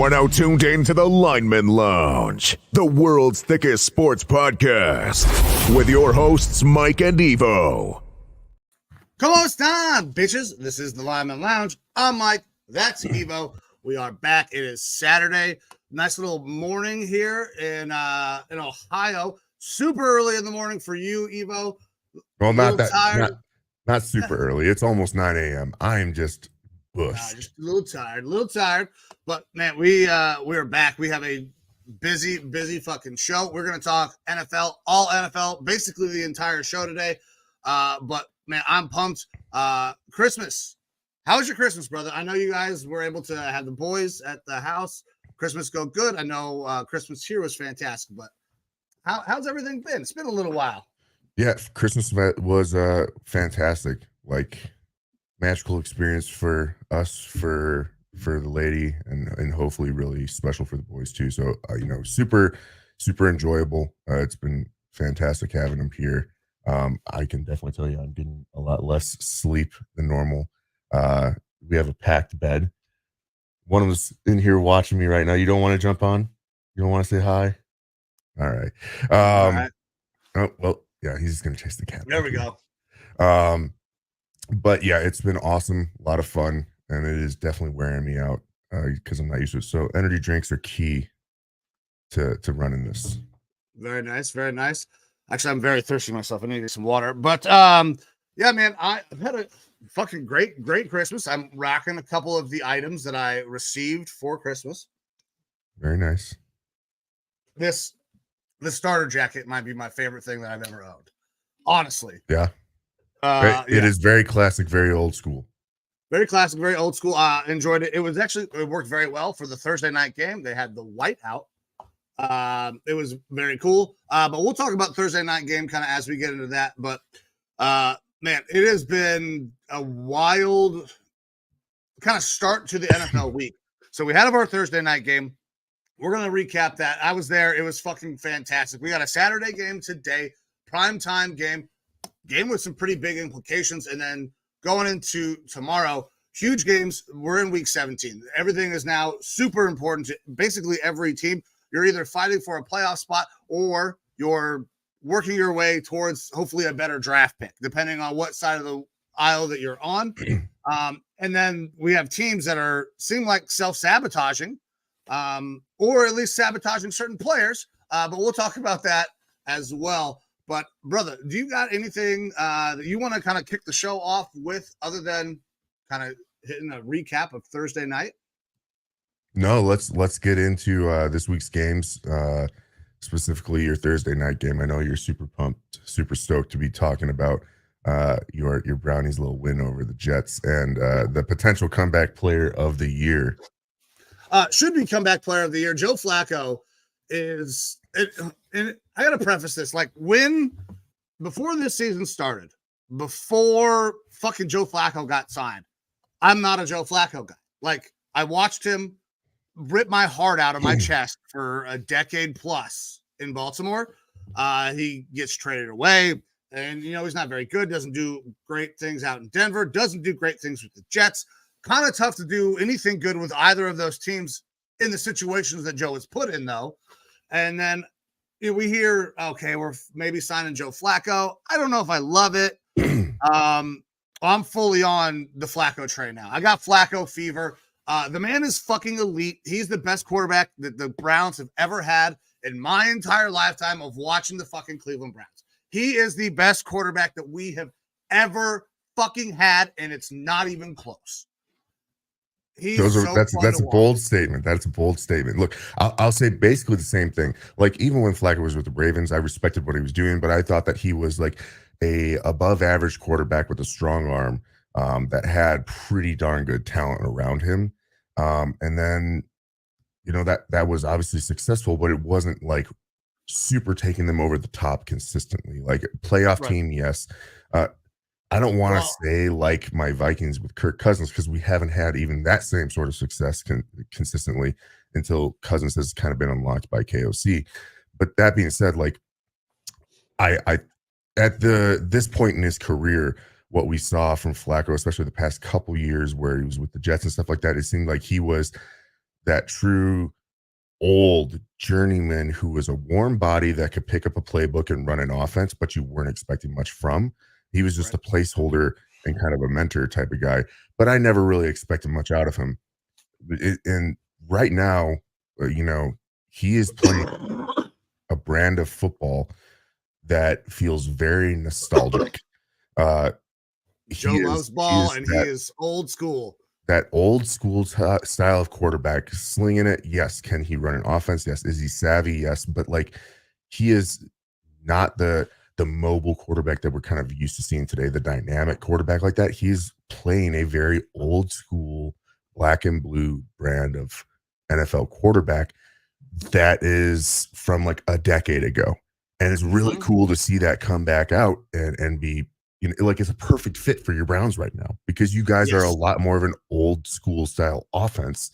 You are now tuned in to the Lineman Lounge, the world's thickest sports podcast, with your hosts, Mike and Evo. Come on, bitches. This is the Lineman Lounge. I'm Mike. That's Evo. We are back. It is Saturday. Nice little morning here in Ohio. Super early in the morning for you, Evo. Well, not super early. It's almost 9 a.m. I am just bushed. Just a little tired. But man, we are back. We have a busy fucking show. We're gonna talk NFL, all NFL, basically the entire show today. But man, I'm pumped. Christmas. How was your Christmas, brother? I know you guys were able to have the boys at the house. Christmas go good. I know Christmas here was fantastic, but how's everything been? It's been a little while. Yeah, Christmas was fantastic. Like magical experience for us, for the lady, and hopefully really special for the boys too. So super enjoyable. It's been fantastic having them here. I can definitely tell you I'm getting a lot less sleep than normal. We have a packed bed. One of us in here watching me right now. You don't want to jump on? You don't want to say hi? All right. All right. Oh, well, yeah, he's just going to chase the cat. There we go. But yeah, it's been awesome. A lot of fun. And it is definitely wearing me out because I'm not used to it. So energy drinks are key to running this. Very nice. Very nice. Actually, I'm very thirsty myself. I need to get some water. But yeah, man, I've had a fucking great Christmas. I'm rocking a couple of the items that I received for Christmas. Very nice. The starter jacket might be my favorite thing that I've ever owned. Honestly. Yeah. It is very classic, very old school. Very classic, very old school. Enjoyed it. It worked very well for the Thursday night game. They had the white out. It was very cool. But we'll talk about Thursday night game kind of as we get into that. But man, it has been a wild kind of start to the NFL week. So we had our Thursday night game. We're going to recap that. I was there. It was fucking fantastic. We got a Saturday game today, primetime game with some pretty big implications. And then going into tomorrow, huge games. We're in week 17. Everything is now super important to basically every team. You're either fighting for a playoff spot or you're working your way towards hopefully a better draft pick, depending on what side of the aisle that you're on. And then we have teams that seem like self-sabotaging, or at least sabotaging certain players. But we'll talk about that as well. But brother, do you got anything that you want to kind of kick the show off with other than kind of hitting a recap of Thursday night? No, let's get into this week's games, specifically your Thursday night game. I know you're super pumped, super stoked to be talking about your Brownies' little win over the Jets and the potential comeback player of the year. Should be comeback player of the year. Joe Flacco is, and I got to preface this, like before this season started, before fucking Joe Flacco got signed, I'm not a Joe Flacco guy. Like I watched him rip my heart out of my chest for a decade plus in Baltimore. He gets traded away and, he's not very good. Doesn't do great things out in Denver. Doesn't do great things with the Jets. Kind of tough to do anything good with either of those teams in the situations that Joe is put in, though. And then we hear, okay, we're maybe signing Joe Flacco. I don't know if I love it. I'm fully on the Flacco train now. I got Flacco fever. The man is fucking elite. He's the best quarterback that the Browns have ever had in my entire lifetime of watching the fucking Cleveland Browns. He is the best quarterback that we have ever fucking had, and it's not even close. That's a bold statement. That's a bold statement. Look, I'll say basically the same thing. Like even when Flacco was with the Ravens, I respected what he was doing, but I thought that he was like a above average quarterback with a strong arm that had pretty darn good talent around him. And then, that was obviously successful, but it wasn't like super taking them over the top consistently. Like playoff team, yes. I don't want to say like my Vikings with Kirk Cousins because we haven't had even that same sort of success consistently until Cousins has kind of been unlocked by KOC. But that being said, like I at this point in his career, what we saw from Flacco, especially the past couple years where he was with the Jets and stuff like that, it seemed like he was that true old journeyman who was a warm body that could pick up a playbook and run an offense, but you weren't expecting much from. He was just a placeholder and kind of a mentor type of guy, but I never really expected much out of him. And right now, he is playing a brand of football that feels very nostalgic. Joe loves ball, and he is old school. That old school style of quarterback, slinging it. Yes. Can he run an offense? Yes. Is he savvy? Yes. But like, he is not the mobile quarterback that we're kind of used to seeing today, the dynamic quarterback like that. He's playing a very old school black and blue brand of NFL quarterback that is from like a decade ago. And it's really cool to see that come back out and be, like, it's a perfect fit for your Browns right now, because you guys are a lot more of an old school style offense,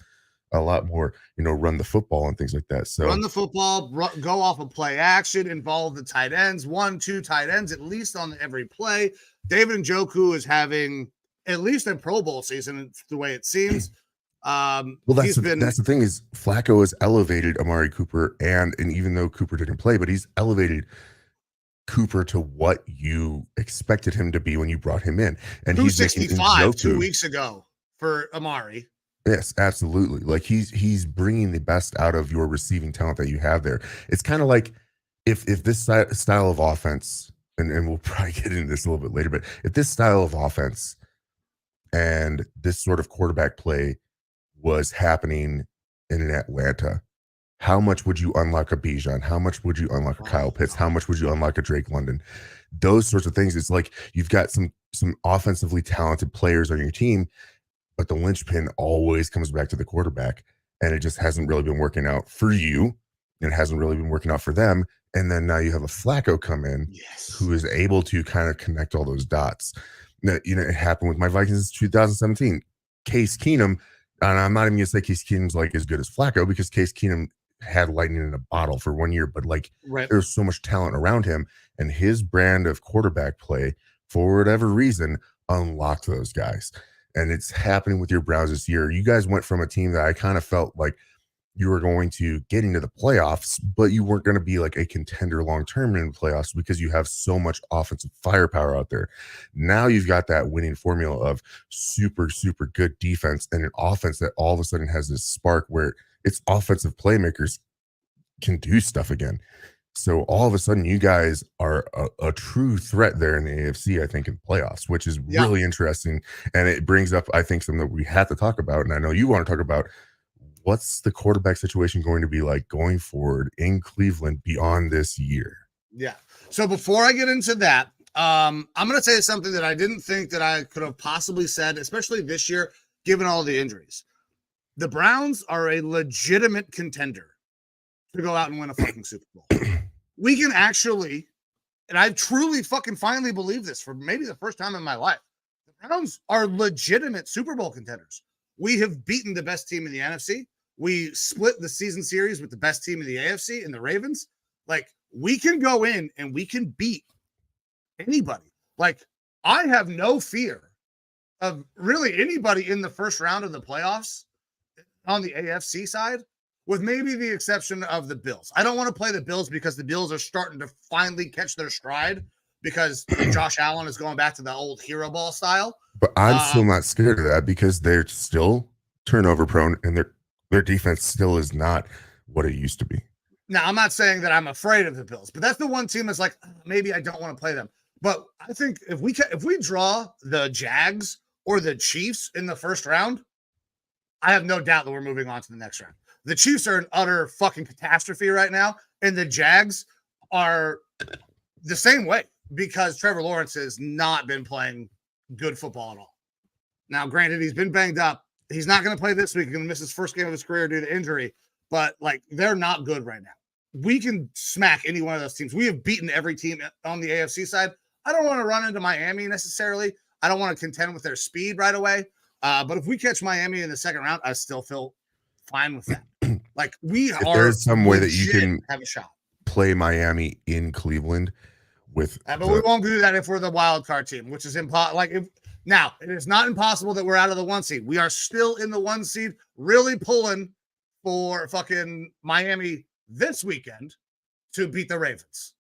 a lot more, run the football and things like that. So run the football, go off of play action, involve the tight ends, 1-2 tight ends at least on every play. David Njoku is having at least a Pro Bowl season, the way it seems. Well, that's the thing is Flacco has elevated Amari Cooper, and even though Cooper didn't play, but he's elevated Cooper to what you expected him to be when you brought him in. And he's 265 2 weeks ago for Amari. Yes, absolutely. Like he's bringing the best out of your receiving talent that you have there. It's kind of like if this style of offense, and we'll probably get into this a little bit later, but if this style of offense and this sort of quarterback play was happening in Atlanta, how much would you unlock a Bijan? How much would you unlock a Kyle Pitts? How much would you unlock a Drake London? Those sorts of things. It's like you've got some offensively talented players on your team, but the linchpin always comes back to the quarterback, and it just hasn't really been working out for you, and it hasn't really been working out for them. And then now you have a Flacco come in who is able to kind of connect all those dots. It happened with my Vikings in 2017. Case Keenum, and I'm not even going to say Case Keenum's like as good as Flacco, because Case Keenum had lightning in a bottle for 1 year, but like there's so much talent around him, and his brand of quarterback play, for whatever reason, unlocked those guys. And it's happening with your Browns this year. You guys went from a team that I kind of felt like you were going to get into the playoffs, but you weren't going to be like a contender long-term in the playoffs because you have so much offensive firepower out there. Now you've got that winning formula of super, super good defense and an offense that all of a sudden has this spark where its offensive playmakers can do stuff again. So all of a sudden you guys are a true threat there in the AFC, I think, in playoffs, which is really interesting. And it brings up, I think, something that we have to talk about. And I know you want to talk about, what's the quarterback situation going to be like going forward in Cleveland beyond this year? Yeah. So before I get into that, I'm going to say something that I didn't think that I could have possibly said, especially this year, given all the injuries. The Browns are a legitimate contender to go out and win a fucking Super Bowl. We can actually, and I truly fucking finally believe this for maybe the first time in my life, the Browns are legitimate Super Bowl contenders. We have beaten the best team in the NFC. We split the season series with the best team in the AFC and the Ravens. Like, we can go in and we can beat anybody. Like, I have no fear of really anybody in the first round of the playoffs on the AFC side, with maybe the exception of the Bills. I don't want to play the Bills because the Bills are starting to finally catch their stride because Josh Allen is going back to the old hero ball style. But I'm still not scared of that because they're still turnover prone and their defense still is not what it used to be. Now, I'm not saying that I'm afraid of the Bills, but that's the one team that's like, maybe I don't want to play them. But I think if we draw the Jags or the Chiefs in the first round, I have no doubt that we're moving on to the next round. The Chiefs are an utter fucking catastrophe right now, and the Jags are the same way because Trevor Lawrence has not been playing good football at all. Now, granted, he's been banged up. He's not going to play this week. He's going to miss his first game of his career due to injury, but like they're not good right now. We can smack any one of those teams. We have beaten every team on the AFC side. I don't want to run into Miami necessarily. I don't want to contend with their speed right away. But if we catch Miami in the second round, I still feel fine with that. Like if there's some way that you can have a shot, play Miami in Cleveland with, but we won't do that if we're the wild card team, which is impossible. Like now, it is not impossible that we're out of the 1 seed. We are still in the 1 seed, really pulling for fucking Miami this weekend to beat the Ravens.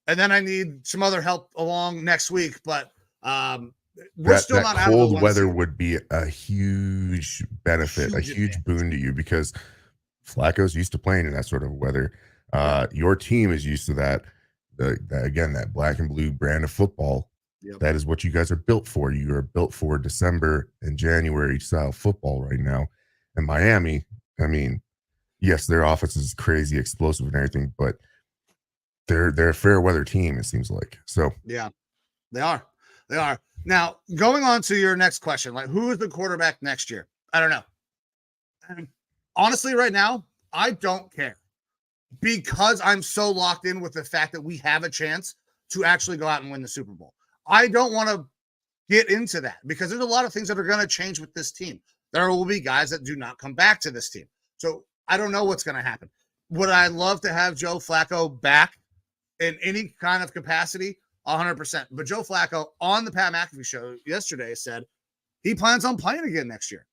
And then I need some other help along next week, but we're still not out of the cold weather seed. would be a huge benefit, a huge advantage. boon to you, because Flacco's used to playing in that sort of weather. Your team is used to that. That black and blue brand of football. Yep. That is what you guys are built for. You are built for December and January style football right now. And Miami, I mean, yes, their offense is crazy, explosive, and everything, but they're a fair weather team, it seems like. So yeah, they are. They are. Now, going on to your next question, like, who is the quarterback next year? I don't know. And honestly, right now, I don't care, because I'm so locked in with the fact that we have a chance to actually go out and win the Super Bowl. I don't want to get into that, because there's a lot of things that are going to change with this team. There will be guys that do not come back to this team. So I don't know what's going to happen. Would I love to have Joe Flacco back in any kind of capacity? 100%. But Joe Flacco on the Pat McAfee show yesterday said he plans on playing again next year.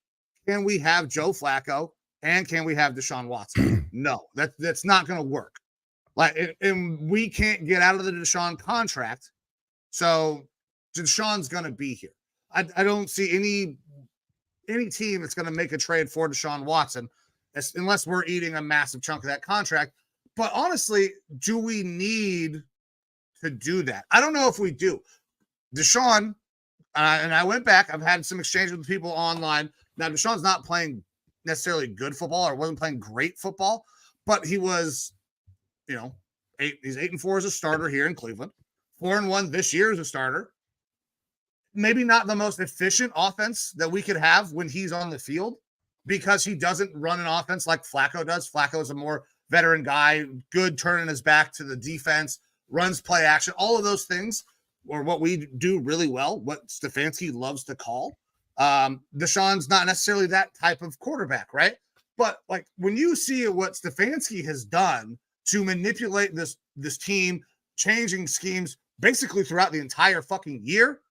Can we have Joe Flacco and can we have Deshaun Watson? No, that's not going to work. Like, and we can't get out of the Deshaun contract. So Deshaun's going to be here. I don't see any team that's going to make a trade for Deshaun Watson unless we're eating a massive chunk of that contract. But honestly, do we need to do that? I don't know if we do. Deshaun, and I went back, I've had some exchanges with people online. Now, Deshaun's not playing necessarily good football, or wasn't playing great football, but he was, he's 8-4 as a starter here in Cleveland, 4-1 this year as a starter. Maybe not the most efficient offense that we could have when he's on the field, because he doesn't run an offense like Flacco does. Flacco is a more veteran guy, good turning his back to the defense, runs play action, all of those things, or what we do really well, what Stefanski loves to call. Deshaun's not necessarily that type of quarterback, right? But like, when you see what Stefanski has done to manipulate this team, changing schemes basically throughout the entire fucking year,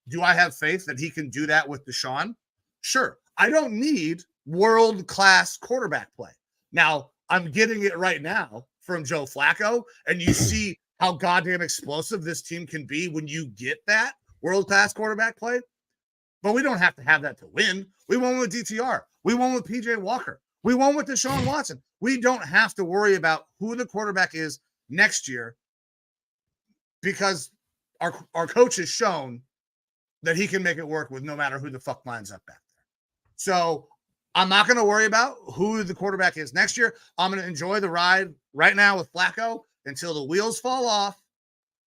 do I have faith that he can do that with Deshaun? Sure. I don't need world-class quarterback play. Now, I'm getting it right now from Joe Flacco, and you see how goddamn explosive this team can be when you get that world-class quarterback play. But we don't have to have that to win. We won with DTR. We won with PJ Walker. We won with Deshaun Watson. We don't have to worry about who the quarterback is next year, because our coach has shown that he can make it work with no matter who the fuck lines up back there. So I'm not going to worry about who the quarterback is next year. I'm going to enjoy the ride right now with Flacco until the wheels fall off.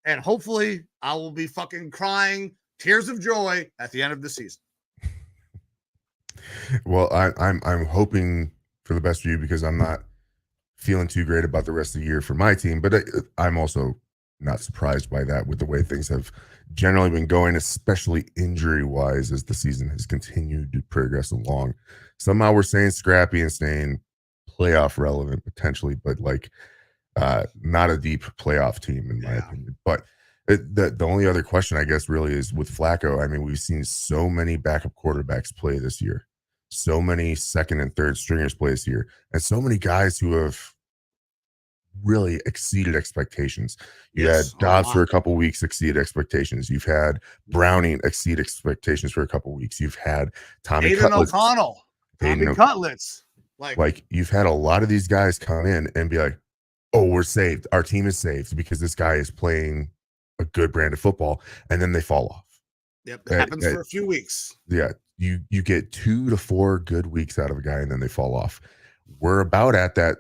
And hopefully I will be fucking crying tears of joy at the end of the season. Well, I'm hoping for the best for you, because I'm not feeling too great about the rest of the year for my team, but I'm also not surprised by that with the way things have generally been going, especially injury-wise, as the season has continued to progress along. Somehow we're staying scrappy and staying playoff relevant potentially, but like not a deep playoff team in my opinion. But the only other question, I guess, really is with Flacco. I mean, we've seen so many backup quarterbacks play this year, so many second and third stringers play this year, and so many guys who have really exceeded expectations. You had Dobbs for a couple of weeks exceed expectations. You've had Browning exceed expectations for a couple of weeks. You've had Tommy O'Connell, Cutlets. Like, you've had a lot of these guys come in and be like, oh, we're saved. Our team is saved because this guy is playing a good brand of football, and then they fall off. Yep, it happens for a few weeks. Yeah, you get 2 to 4 good weeks out of a guy, and then they fall off. We're about at that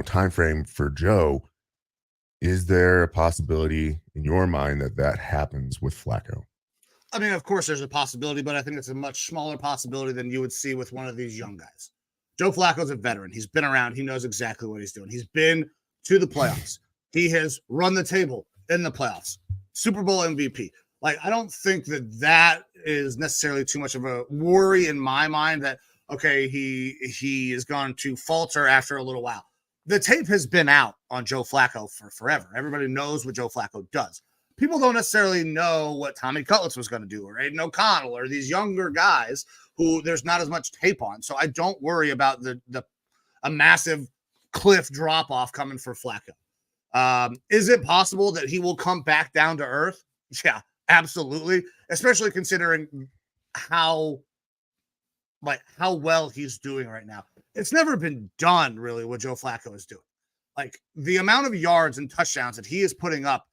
time frame for Joe. Is there a possibility in your mind that happens with Flacco? I mean, of course there's a possibility, but I think it's a much smaller possibility than you would see with one of these young guys. Joe Flacco's a veteran. He's been around. He knows exactly what he's doing. He's been to the playoffs. He has run the table in the playoffs. Super Bowl MVP. Like, I don't think that is necessarily too much of a worry in my mind that, okay, he is going to falter after a little while. The tape has been out on Joe Flacco for forever. Everybody knows what Joe Flacco does. People don't necessarily know what Tommy Cutlets was going to do, or Aiden O'Connell, or these younger guys who there's not as much tape on. So I don't worry about the a massive cliff drop off coming for Flacco. Is it possible that he will come back down to earth? Yeah, absolutely. Especially considering how well he's doing right now. It's never been done really what Joe Flacco is doing. Like the amount of yards and touchdowns that he is putting up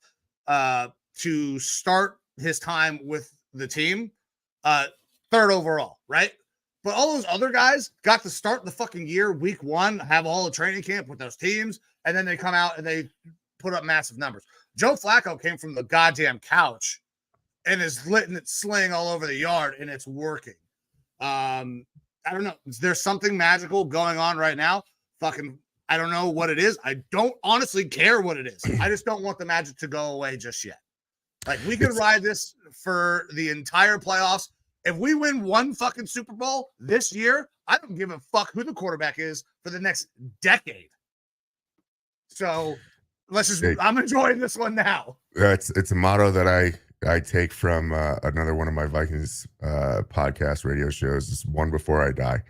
to start his time with the team, third overall, right? But all those other guys got to start the fucking year, week 1, have all the training camp with those teams, and then they come out and they put up massive numbers. Joe Flacco came from the goddamn couch and is letting it sling all over the yard, and it's working. I don't know. There's something magical going on right now. I don't know what it is. I don't honestly care what it is. I just don't want the magic to go away just yet. Like, we could ride this for the entire playoffs. If we win one fucking Super Bowl this year, I don't give a fuck who the quarterback is for the next decade. So I'm enjoying this one now. It's a motto that I take from another one of my Vikings podcast radio shows. Is one before I die,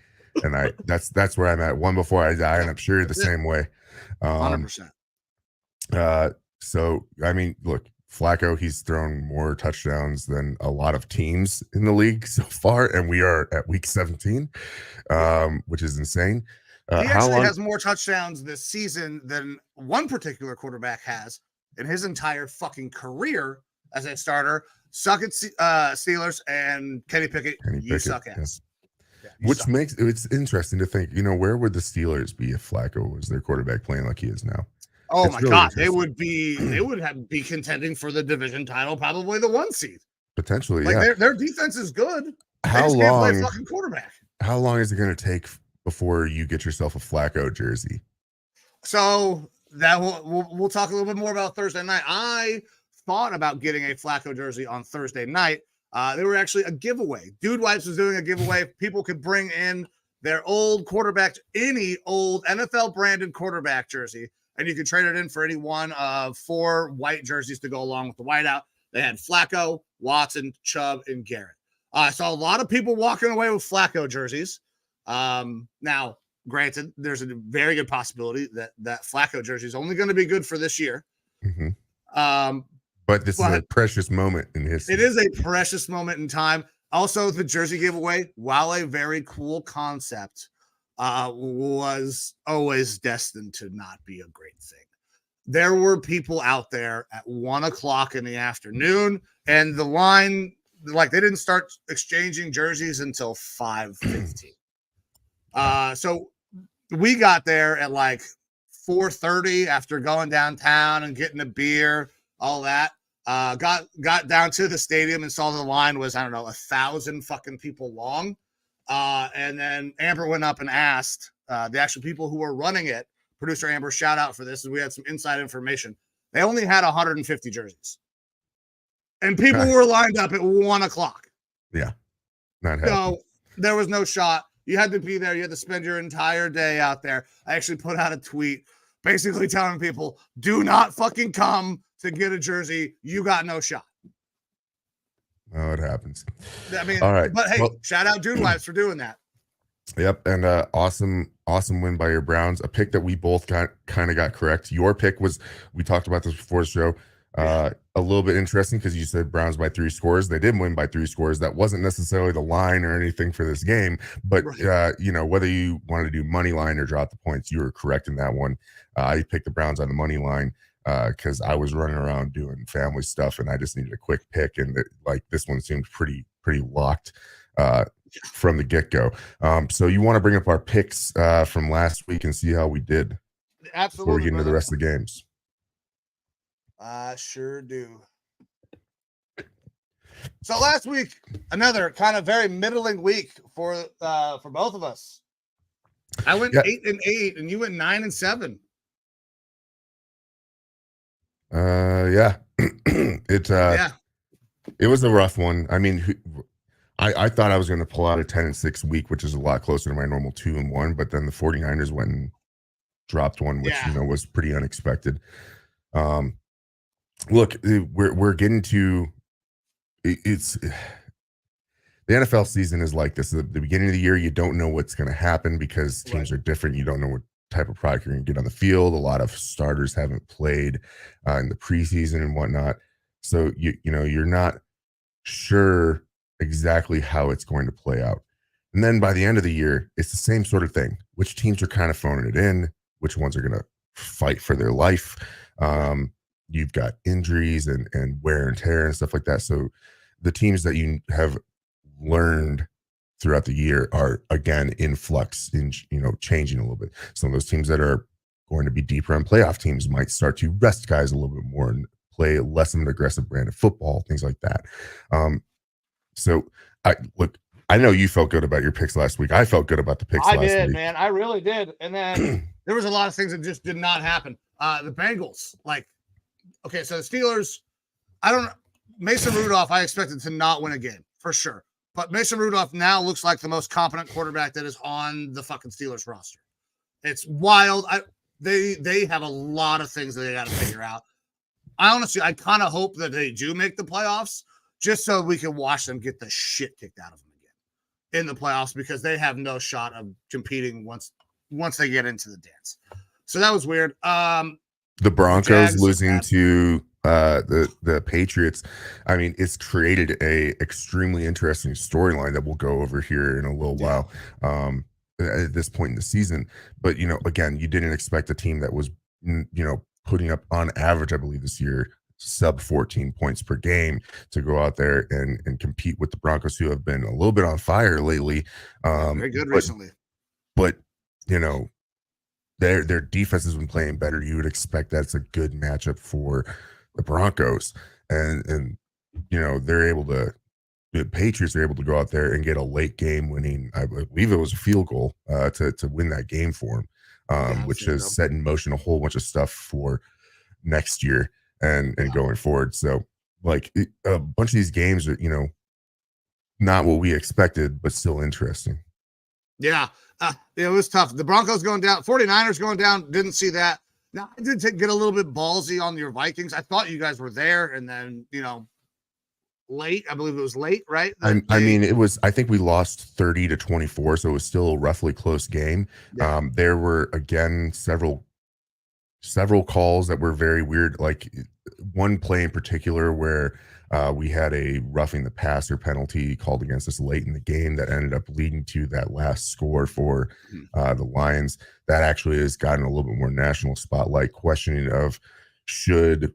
and that's where I'm at. One before I die, and I'm sure you're the same way. 100%. So I mean, look, Flacco, he's thrown more touchdowns than a lot of teams in the league so far, and we are at week 17, which is insane. He actually has more touchdowns this season than one particular quarterback has in his entire fucking career as a starter. Suck at Steelers and Kenny Pickett. You suck ass. Yeah, which makes it's interesting to think, where would the Steelers be if Flacco was their quarterback playing like he is now? Oh my God, they would be contending for the division title, probably the 1 seed. Potentially, like, yeah. Their defense is good. How long? Can't play fucking quarterback. How long is it going to take before you get yourself a Flacco jersey? So that we'll talk a little bit more about Thursday night. I thought about getting a Flacco jersey on Thursday night. They were actually a giveaway. Dude Wipes was doing a giveaway. People could bring in their old quarterback, any old NFL branded quarterback jersey, and you could trade it in for any one of 4 white jerseys to go along with the whiteout. They had Flacco, Watson, Chubb, and Garrett. I saw a lot of people walking away with Flacco jerseys. Now, granted, there's a very good possibility that Flacco jersey is only going to be good for this year. Mm-hmm. But this is a precious moment in history. It is a precious moment in time. Also, the jersey giveaway, while a very cool concept, was always destined to not be a great thing. There were people out there at 1:00 in the afternoon, and the line, like, they didn't start exchanging jerseys until 5:15. So we got there at like 4:30 after going downtown and getting a beer, all that. Got down to the stadium and saw the line was, 1,000 fucking people long. And then Amber went up and asked the actual people who were running it, producer Amber, shout out for this, as we had some inside information. They only had 150 jerseys. And people were lined up at 1:00. Yeah. Not happening. So there was no shot. You had to be there. You had to spend your entire day out there. I actually put out a tweet basically telling people, do not fucking come to get a jersey. You got no shot. Oh, it happens. I mean, all right. But hey, shout out Dude Wives for doing that. Yep. And awesome win by your Browns. A pick that we both kind of got correct. Your pick was, we talked about this before the show. A little bit interesting because you said Browns by 3 scores. They did win by 3 scores. That wasn't necessarily the line or anything for this game, but whether you wanted to do money line or drop the points, you were correct in that one. I picked the Browns on the money line because I was running around doing family stuff and I just needed a quick pick, and this one seemed pretty locked from the get-go. So you want to bring up our picks from last week and see how we did. Absolutely. Before we get into the rest of the games. I sure do. So last week, another kind of very middling week for both of us. I went 8-8, and you went 9-7. It was a rough one. I mean, I thought I was going to pull out a 10-6 week, which is a lot closer to my normal 2-1, but then the 49ers went and dropped one, which was pretty unexpected. Look, we're getting to it's the NFL season is like this. The beginning of the year, you don't know what's going to happen because teams are different. You don't know what type of product you're going to get on the field. A lot of starters haven't played in the preseason and whatnot. So, you're not sure exactly how it's going to play out. And then by the end of the year, it's the same sort of thing. Which teams are kind of phoning it in, which ones are going to fight for their life. You've got injuries and wear and tear and stuff like that. So the teams that you have learned throughout the year are again in flux, changing a little bit. Some of those teams that are going to be deeper on playoff teams might start to rest guys a little bit more and play less of an aggressive brand of football, things like that. So I know you felt good about your picks last week. I felt good about the picks last week. I did, man. I really did. And then there was a lot of things that just did not happen. The Bengals, so the Steelers, Mason Rudolph, I expected to not win a game for sure. But Mason Rudolph now looks like the most competent quarterback that is on the fucking Steelers roster. It's wild. They have a lot of things that they got to figure out. I kind of hope that they do make the playoffs just so we can watch them get the shit kicked out of them again in the playoffs, because they have no shot of competing once they get into the dance. So that was weird. The Broncos losing to the Patriots, I mean, it's created a extremely interesting storyline that we'll go over here in a little while at this point in the season. But again, you didn't expect a team that was putting up on average, I believe this year, sub 14 points per game to go out there and compete with the Broncos, who have been a little bit on fire lately. Very good recently. But their defense has been playing better. You would expect that's a good matchup for the Broncos, and they're able to. The Patriots are able to go out there and get a late game winning. I believe it was a field goal to win that game for them, which has set in motion a whole bunch of stuff for next year and going forward. So a bunch of these games are not what we expected, but still interesting. Yeah. It was tough. The Broncos going down, 49ers going down. Didn't see that. Now, I did get a little bit ballsy on your Vikings. I thought you guys were there, and then, late. I believe it was late, right? I mean, it was, I think we lost 30-24, so it was still a roughly close game. Yeah. There were, again, several calls that were very weird. Like one play in particular where we had a roughing the passer penalty called against us late in the game that ended up leading to that last score for the Lions. That actually has gotten a little bit more national spotlight, questioning of should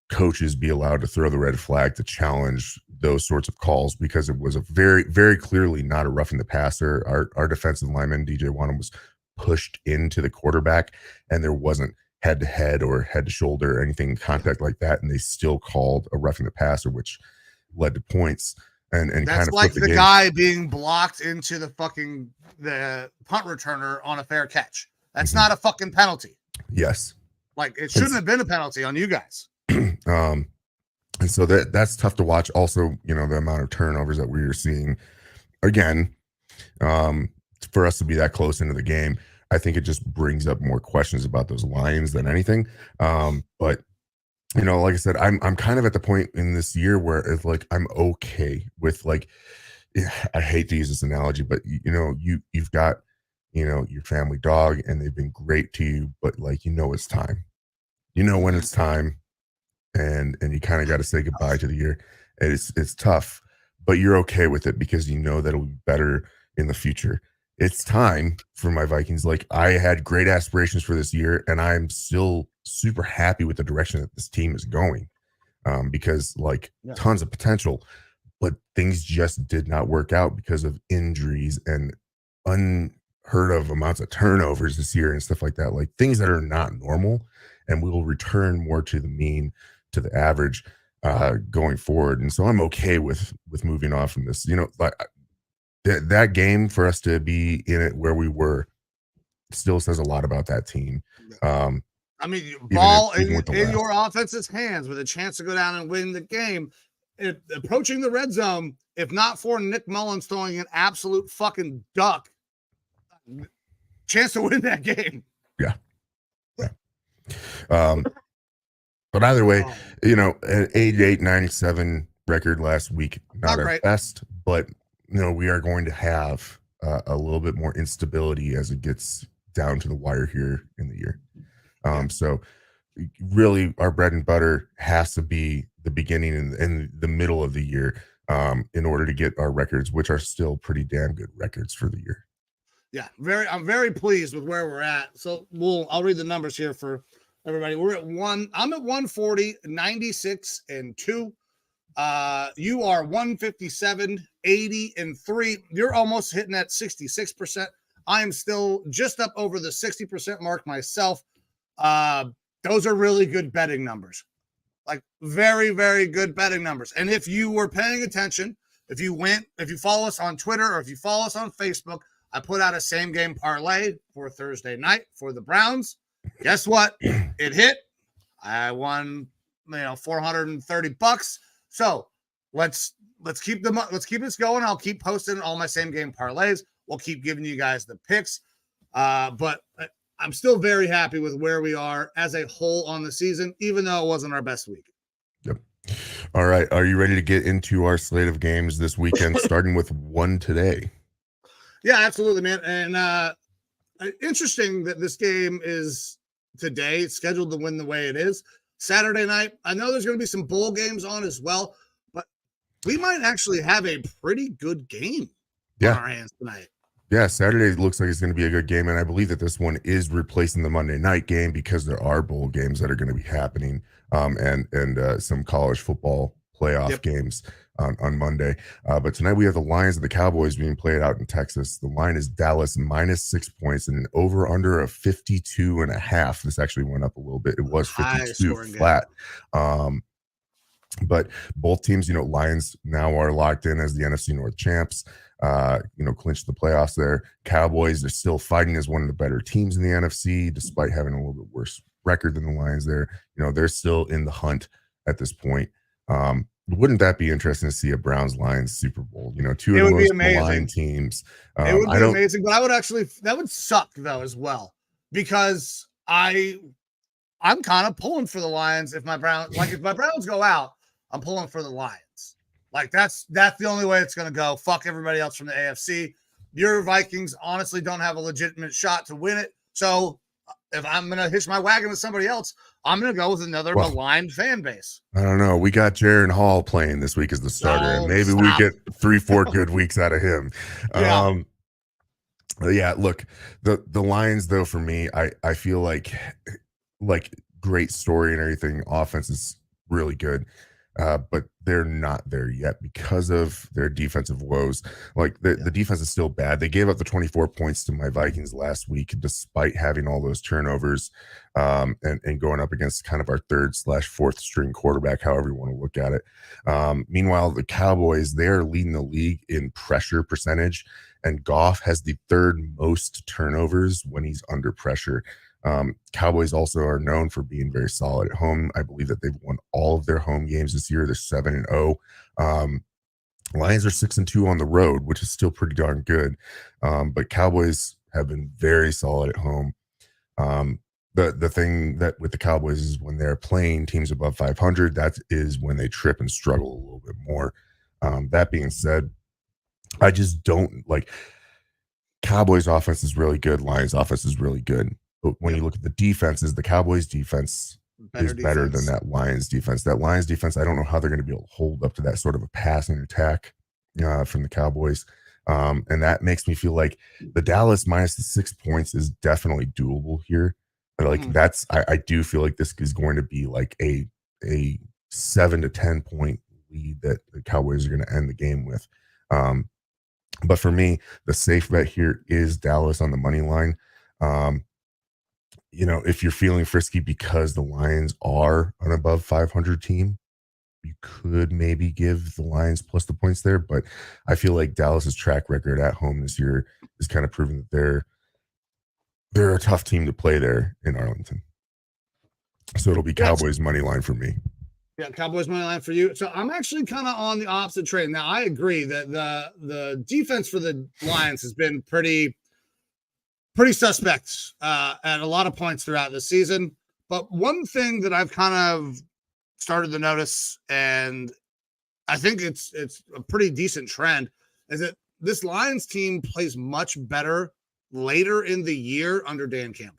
coaches be allowed to throw the red flag to challenge those sorts of calls, because it was a very, very clearly not a roughing the passer. Our defensive lineman, DJ Wanham, was pushed into the quarterback, and there wasn't head to head or head to shoulder or anything contact like that, and they still called a roughing the passer, which led to points and that's kind of like the guy being blocked into the punt returner on a fair catch. That's not a fucking penalty. Yes, it shouldn't have been a penalty on you guys. And so that's tough to watch. Also, the amount of turnovers that we are seeing again, for us to be that close into the game, I think it just brings up more questions about those lines than anything. But like I said, I'm kind of at the point in this year where it's I'm okay with I hate to use this analogy, but you've got your family dog and they've been great to you, but it's time. When it's time, and you kind of got to say goodbye to the year. And it's tough, but you're okay with it because that it'll be better in the future. It's time for my Vikings. I had great aspirations for this year, and I'm still super happy with the direction that this team is going, because tons of potential, but things just did not work out because of injuries and unheard of amounts of turnovers this year and stuff like that, things that are not normal, and we will return more to the mean, to the average going forward. And so I'm okay with moving on from this. That game, for us to be in it where we were, still says a lot about that team. Ball in your offense's hands with a chance to go down and win the game. Approaching the red zone, if not for Nick Mullins throwing an absolute fucking duck, chance to win that game. Yeah. But either way, an 88-97 record last week, not our best, but we are going to have a little bit more instability as it gets down to the wire here in the year. So really our bread and butter has to be the beginning and the middle of the year in order to get our records, which are still pretty damn good records for the year. Yeah, I'm very pleased with where we're at. So I'll read the numbers here for everybody. I'm at 140, 96 and 2. You are 157, 80 and 3. You're almost hitting at 66%. I am still just up over the 60% mark myself. Those are really good betting numbers. Like very, very good betting numbers. And if you were paying attention, if you follow us on Twitter or if you follow us on Facebook, I put out a same game parlay for Thursday night for the Browns. Guess what? It hit. I won, $430. So let's keep this going. I'll keep posting all my same game parlays. We'll keep giving you guys the picks. But I'm still very happy with where we are as a whole on the season, even though it wasn't our best week. Yep. All right. Are you ready to get into our slate of games this weekend, starting with one today? Yeah, absolutely, man. And interesting that this game is today. It's scheduled to win the way it is. Saturday night. I know there's going to be some bowl games on as well, but we might actually have a pretty good game on our hands tonight. Yeah, Saturday looks like it's going to be a good game, and I believe that this one is replacing the Monday night game because there are bowl games that are going to be happening, and some college football playoff games on Monday. But tonight we have the Lions and the Cowboys being played out in Texas. The line is Dallas minus 6 points and an over under of 52.5. This actually went up a little bit. It was 52 flat. But both teams, Lions now are locked in as the NFC North champs. Clinched the playoffs there. Cowboys are still fighting as one of the better teams in the NFC, despite having a little bit worse record than the Lions there. They're still in the hunt at this point. Wouldn't that be interesting to see a Browns-Lions Super Bowl? Two of the most maligned teams. It would be amazing, but that would suck though as well, because I'm kind of pulling for the Lions. If my Browns go out, I'm pulling for the Lions. Like that's the only way it's going to go. Fuck everybody else from the AFC. Your Vikings honestly don't have a legitimate shot to win it. So if I'm going to hitch my wagon with somebody else, I'm going to go with another maligned fan base. I don't know. We got Jaron Hall playing this week as the starter, and maybe we get 3-4 good weeks out of him. Yeah. Look, the Lions though, for me, I feel like great story and everything. Offense is really good. But they're not there yet because of their defensive woes. The defense is still bad. They gave up the 24 points to my Vikings last week, despite having all those turnovers and going up against kind of our 3rd/4th string quarterback, however you want to look at it. Meanwhile, the Cowboys, they're leading the league in pressure percentage, and Goff has the 3rd most turnovers when he's under pressure. Cowboys also are known for being very solid at home. I believe that they've won all of their home games this year. They're 7-0. Lions are 6-2 on the road, which is still pretty darn good. But Cowboys have been very solid at home. The thing that with the Cowboys is when they're playing teams above 500, that is when they trip and struggle a little bit more. That being said, I just don't like Cowboys offense is really good. Lions offense is really good. But when you look at the defenses, the Cowboys defense is better than that Lions defense. That Lions defense, I don't know how they're going to be able to hold up to that sort of a passing attack from the Cowboys. And that makes me feel like the Dallas minus the 6 points is definitely doable here. But I do feel like this is going to be like a 7 to 10 point lead that the Cowboys are going to end the game with. But for me, the safe bet here is Dallas on the money line. If you're feeling frisky because the Lions are an above 500 team, you could maybe give the Lions plus the points there. But I feel like Dallas's track record at home this year is kind of proving that they're a tough team to play there in Arlington. So it'll be Cowboys money line for me. Yeah, Cowboys money line for you. So I'm actually kind of on the opposite train. Now I agree that the defense for the Lions has been pretty suspect at a lot of points throughout the season. But one thing that I've kind of started to notice, and I think it's a pretty decent trend, is that this Lions team plays much better later in the year under Dan Campbell.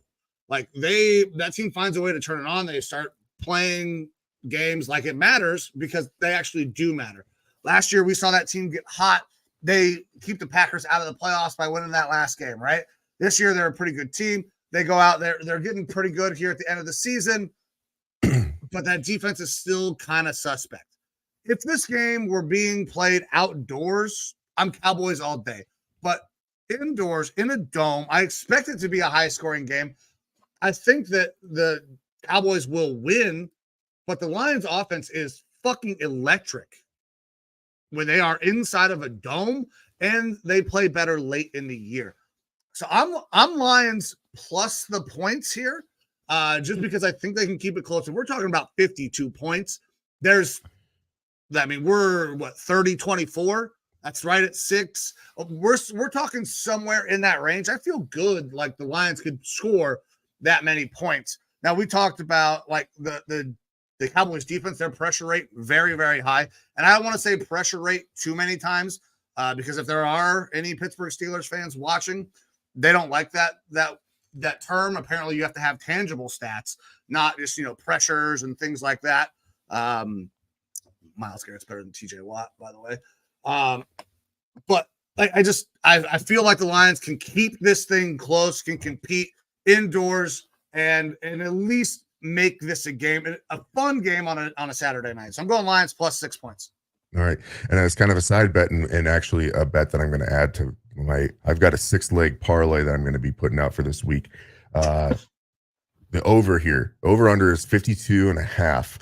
Like that team finds a way to turn it on. They start playing games like it matters because they actually do matter. Last year, we saw that team get hot. They keep the Packers out of the playoffs by winning that last game, right? This year, they're a pretty good team. They go out there. They're getting pretty good here at the end of the season, but that defense is still kind of suspect. If this game were being played outdoors, I'm Cowboys all day. But indoors, in a dome, I expect it to be a high-scoring game. I think that the Cowboys will win, but the Lions offense is fucking electric when they are inside of a dome, and they play better late in the year. So I'm Lions plus the points here, just because I think they can keep it close. And we're talking about 52 points. We're 30-24. That's right at 6. We're talking somewhere in that range. I feel good like the Lions could score that many points. Now, we talked about like the Cowboys defense, their pressure rate very, very high. And I don't want to say pressure rate too many times because if there are any Pittsburgh Steelers fans watching, they don't like that term. Apparently, you have to have tangible stats, not just pressures and things like that. Myles Garrett's better than TJ Watt, by the way. But I feel like the Lions can keep this thing close, can compete indoors, and at least make this a fun game on a Saturday night. So I'm going Lions plus 6 points. All right. And as kind of a side bet and actually a bet that I'm going to add to I've got a 6-leg parlay that I'm going to be putting out for this week. The over under is 52.5.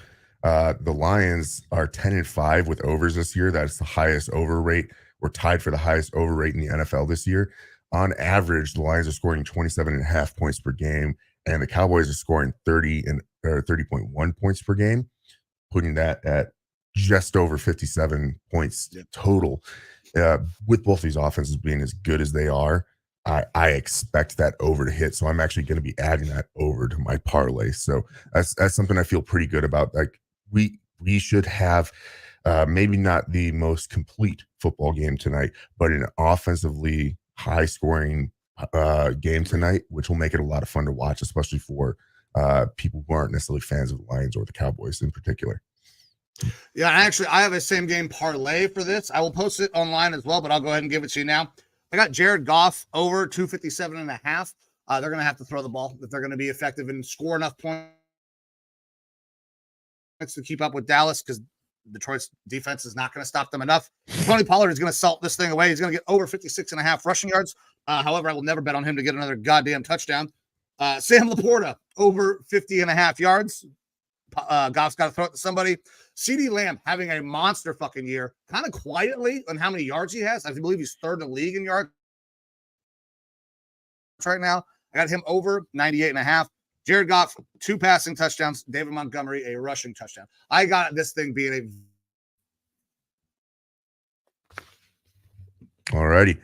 The Lions are 10-5 with overs this year. That's the highest over rate. We're tied for the highest over rate in the NFL this year. On average, the Lions are scoring 27.5 points per game, and the Cowboys are scoring 30.1 points per game, putting that at just over 57 points total. With both these offenses being as good as they are, I expect that over to hit. So I'm actually going to be adding that over to my parlay. So that's something I feel pretty good about. Like we should have maybe not the most complete football game tonight, but an offensively high scoring game tonight, which will make it a lot of fun to watch, especially for people who aren't necessarily fans of the Lions or the Cowboys in particular. Yeah, actually, I have a same game parlay for this. I will post it online as well, but I'll go ahead and give it to you now. I got Jared Goff over 257.5. They're going to have to throw the ball if they're going to be effective and score enough points to keep up with Dallas, because Detroit's defense is not going to stop them enough. Tony Pollard is going to salt this thing away. He's going to get over 56.5 rushing yards. However, I will never bet on him to get another goddamn touchdown. Sam Laporta over 50.5 yards. Goff's got to throw it to somebody. CeeDee Lamb having a monster fucking year, kind of quietly on how many yards he has. I believe he's third in the league in yards right now. I got him over 98.5. Jared Goff, 2 passing touchdowns. David Montgomery, a rushing touchdown. I got this thing being All righty.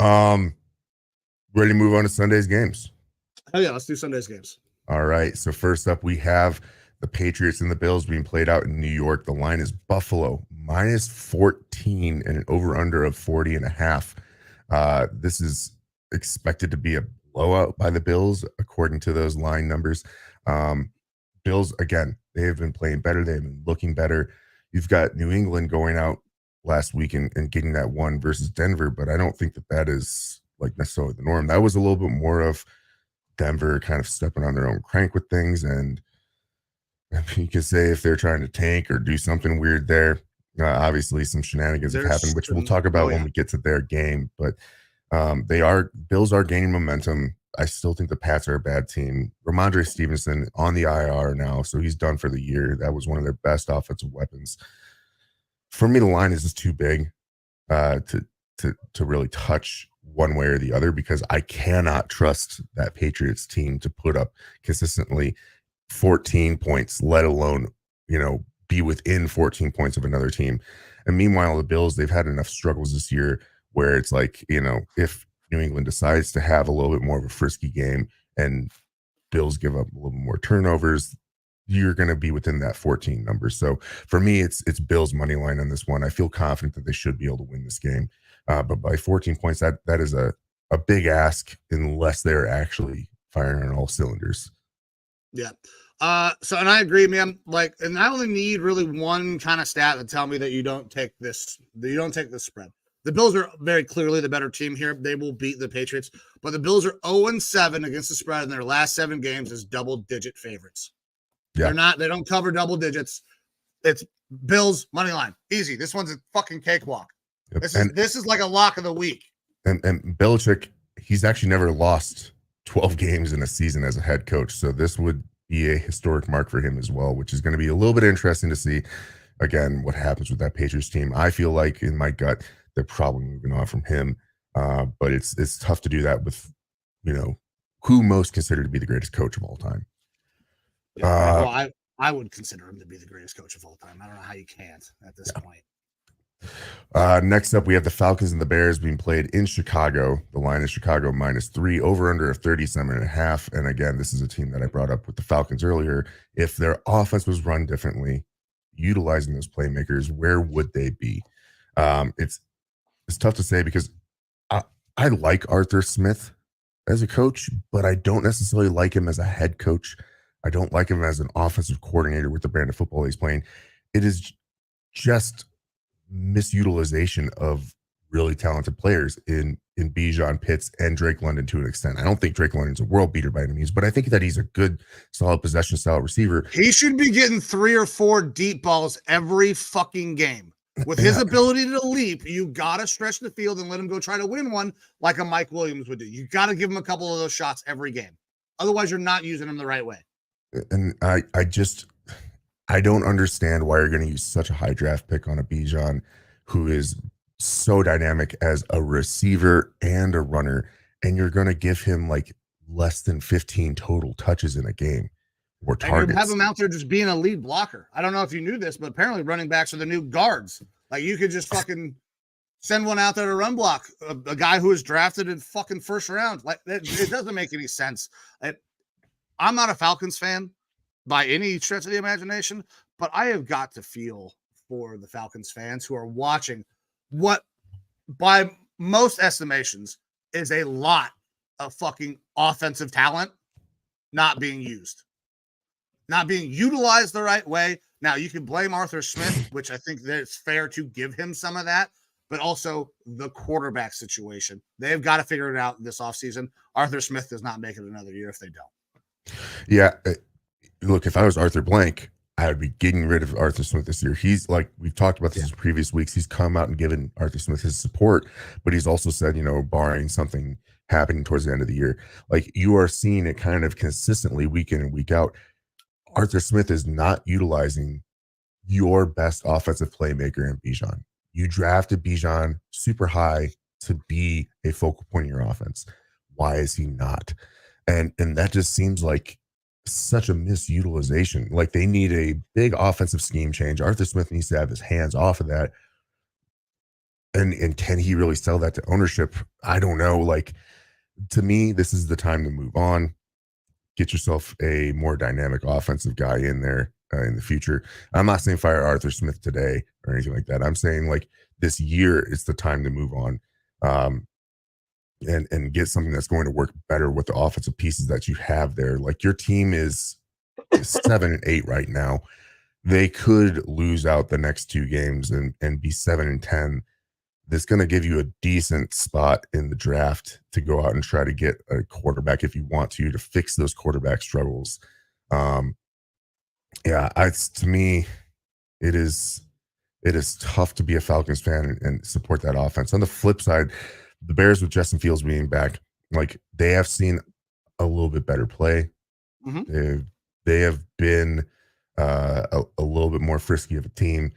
Ready to move on to Sunday's games? Oh, yeah, let's do Sunday's games. All right. So first up, we have the Patriots and the Bills being played out in New York. The line is Buffalo minus 14 and an over-under of 40.5. This is expected to be a blowout by the Bills, according to those line numbers. Bills, again, they have been playing better. They've been looking better. You've got New England going out last week and getting that one versus Denver, but I don't think that is like necessarily the norm. That was a little bit more of Denver kind of stepping on their own crank with things, and you could say if they're trying to tank or do something weird there, obviously some shenanigans have happened, which we'll talk about when we get to their game. But Bills are gaining momentum. I still think the Pats are a bad team. Ramondre Stevenson on the IR now, so he's done for the year. That was one of their best offensive weapons. For me, the line is just too big to really touch one way or the other, because I cannot trust that Patriots team to put up consistently 14 points, let alone, be within 14 points of another team. And meanwhile, the Bills, they've had enough struggles this year where it's like, if New England decides to have a little bit more of a frisky game and Bills give up a little more turnovers, you're going to be within that 14 number. So for me, it's Bills money line on this one. I feel confident that they should be able to win this game. But by 14 points, that is a a big ask unless they're actually firing on all cylinders. Yeah. So, and I agree, man. Like, and I only need really one kind of stat to tell me that you don't take this spread. The Bills are very clearly the better team here. They will beat the Patriots, but the Bills are 0-7 against the spread in their last 7 games as double-digit favorites. Yeah. They don't cover double digits. It's Bills money line. Easy. This one's a fucking cakewalk. Yep. This is like a lock of the week. And Belichick, he's actually never lost 12 games in a season as a head coach. So this would be a historic mark for him as well, which is going to be a little bit interesting to see, again, what happens with that Patriots team. I feel like in my gut, they're probably moving on from him. But it's tough to do that with, who most considered to be the greatest coach of all time. Yeah, I would consider him to be the greatest coach of all time. I don't know how you can't at this point. Next up, we have the Falcons and the Bears being played in Chicago. The line is Chicago -3, over under of 37.5. And again, this is a team that I brought up with the Falcons earlier. If their offense was run differently, utilizing those playmakers, where would they be? It's tough to say because I like Arthur Smith as a coach, but I don't necessarily like him as a head coach. I don't like him as an offensive coordinator with the brand of football he's playing. It is just misutilization of really talented players in Bijan, Pitts, and Drake London to an extent. I don't think Drake London's a world beater by any means, but I think that he's a good, solid possession style receiver. He should be getting 3 or 4 deep balls every fucking game. With his ability to leap, you got to stretch the field and let him go try to win one like a Mike Williams would do. You got to give him a couple of those shots every game. Otherwise, you're not using him the right way. And I don't understand why you're going to use such a high draft pick on a Bijan who is so dynamic as a receiver and a runner, and you're going to give him like less than 15 total touches in a game or targets. And you have him out there just being a lead blocker. I don't know if you knew this, but apparently running backs are the new guards. Like you could just fucking send one out there to run block a guy who was drafted in fucking first round. Like it doesn't make any sense. I'm not a Falcons fan by any stretch of the imagination, but I have got to feel for the Falcons fans who are watching what by most estimations is a lot of fucking offensive talent not being used, not being utilized the right way. Now you can blame Arthur Smith, which I think that it's fair to give him some of that, but also the quarterback situation. They've got to figure it out this offseason. Arthur Smith does not make it another year if they don't. Yeah. Look, if I was Arthur Blank, I would be getting rid of Arthur Smith this year. He's like, we've talked about this in previous weeks. He's come out and given Arthur Smith his support, but he's also said, barring something happening towards the end of the year, like you are seeing it kind of consistently week in and week out. Arthur Smith is not utilizing your best offensive playmaker in Bijan. You drafted Bijan super high to be a focal point in your offense. Why is he not? And that just seems like such a misutilization. Like they need a big offensive scheme change. Arthur Smith needs to have his hands off of that. And can he really sell that to ownership? I don't know. Like to me, this is the time to move on. Get yourself a more dynamic offensive guy in there in the future. I'm not saying fire Arthur Smith today or anything like that. I'm saying like this year is the time to move on. And get something that's going to work better with the offensive pieces that you have there. Like your team is 7-8 right now. They could lose out the next 2 games and be 7-10. That's going to give you a decent spot in the draft to go out and try to get a quarterback if you want to fix those quarterback struggles. To me, it is tough to be a Falcons fan and support that offense. On the flip side, the Bears with Justin Fields being back, like they have seen a little bit better play. Mm-hmm. They have been a little bit more frisky of a team.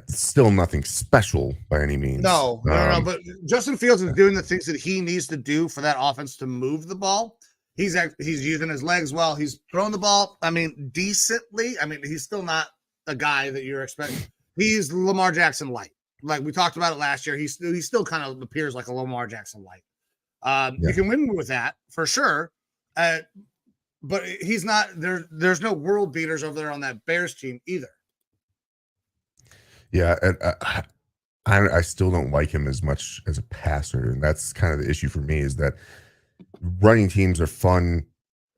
Still nothing special by any means. No. But Justin Fields is doing the things that he needs to do for that offense to move the ball. He's using his legs well. He's throwing the ball, decently. He's still not a guy that you're expecting. He's Lamar Jackson light. Like we talked about it last year, he still kind of appears like a Lamar Jackson light. You can win with that for sure, but he's not there. There's no world beaters over there on that Bears team either. Yeah, and I still don't like him as much as a passer, and that's kind of the issue for me. Is that running teams are fun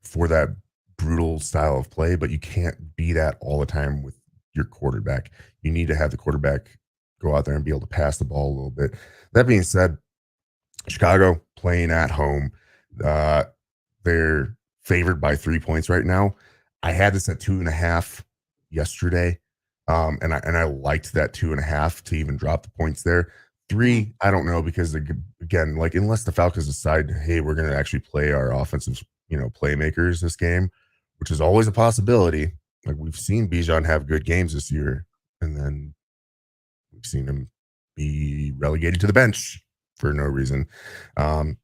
for that brutal style of play, but you can't be that all the time with your quarterback. You need to have the quarterback go out there and be able to pass the ball a little bit. That being said, Chicago playing at home, uh, they're favored by 3 points right now. I had this at 2.5 yesterday, and I liked that 2.5 to even drop the points there. 3, I don't know, because again, like, unless the Falcons decide, hey, we're going to actually play our offensive, playmakers this game, which is always a possibility. Like, we've seen Bijan have good games this year, and then we've seen him be relegated to the bench for no reason. I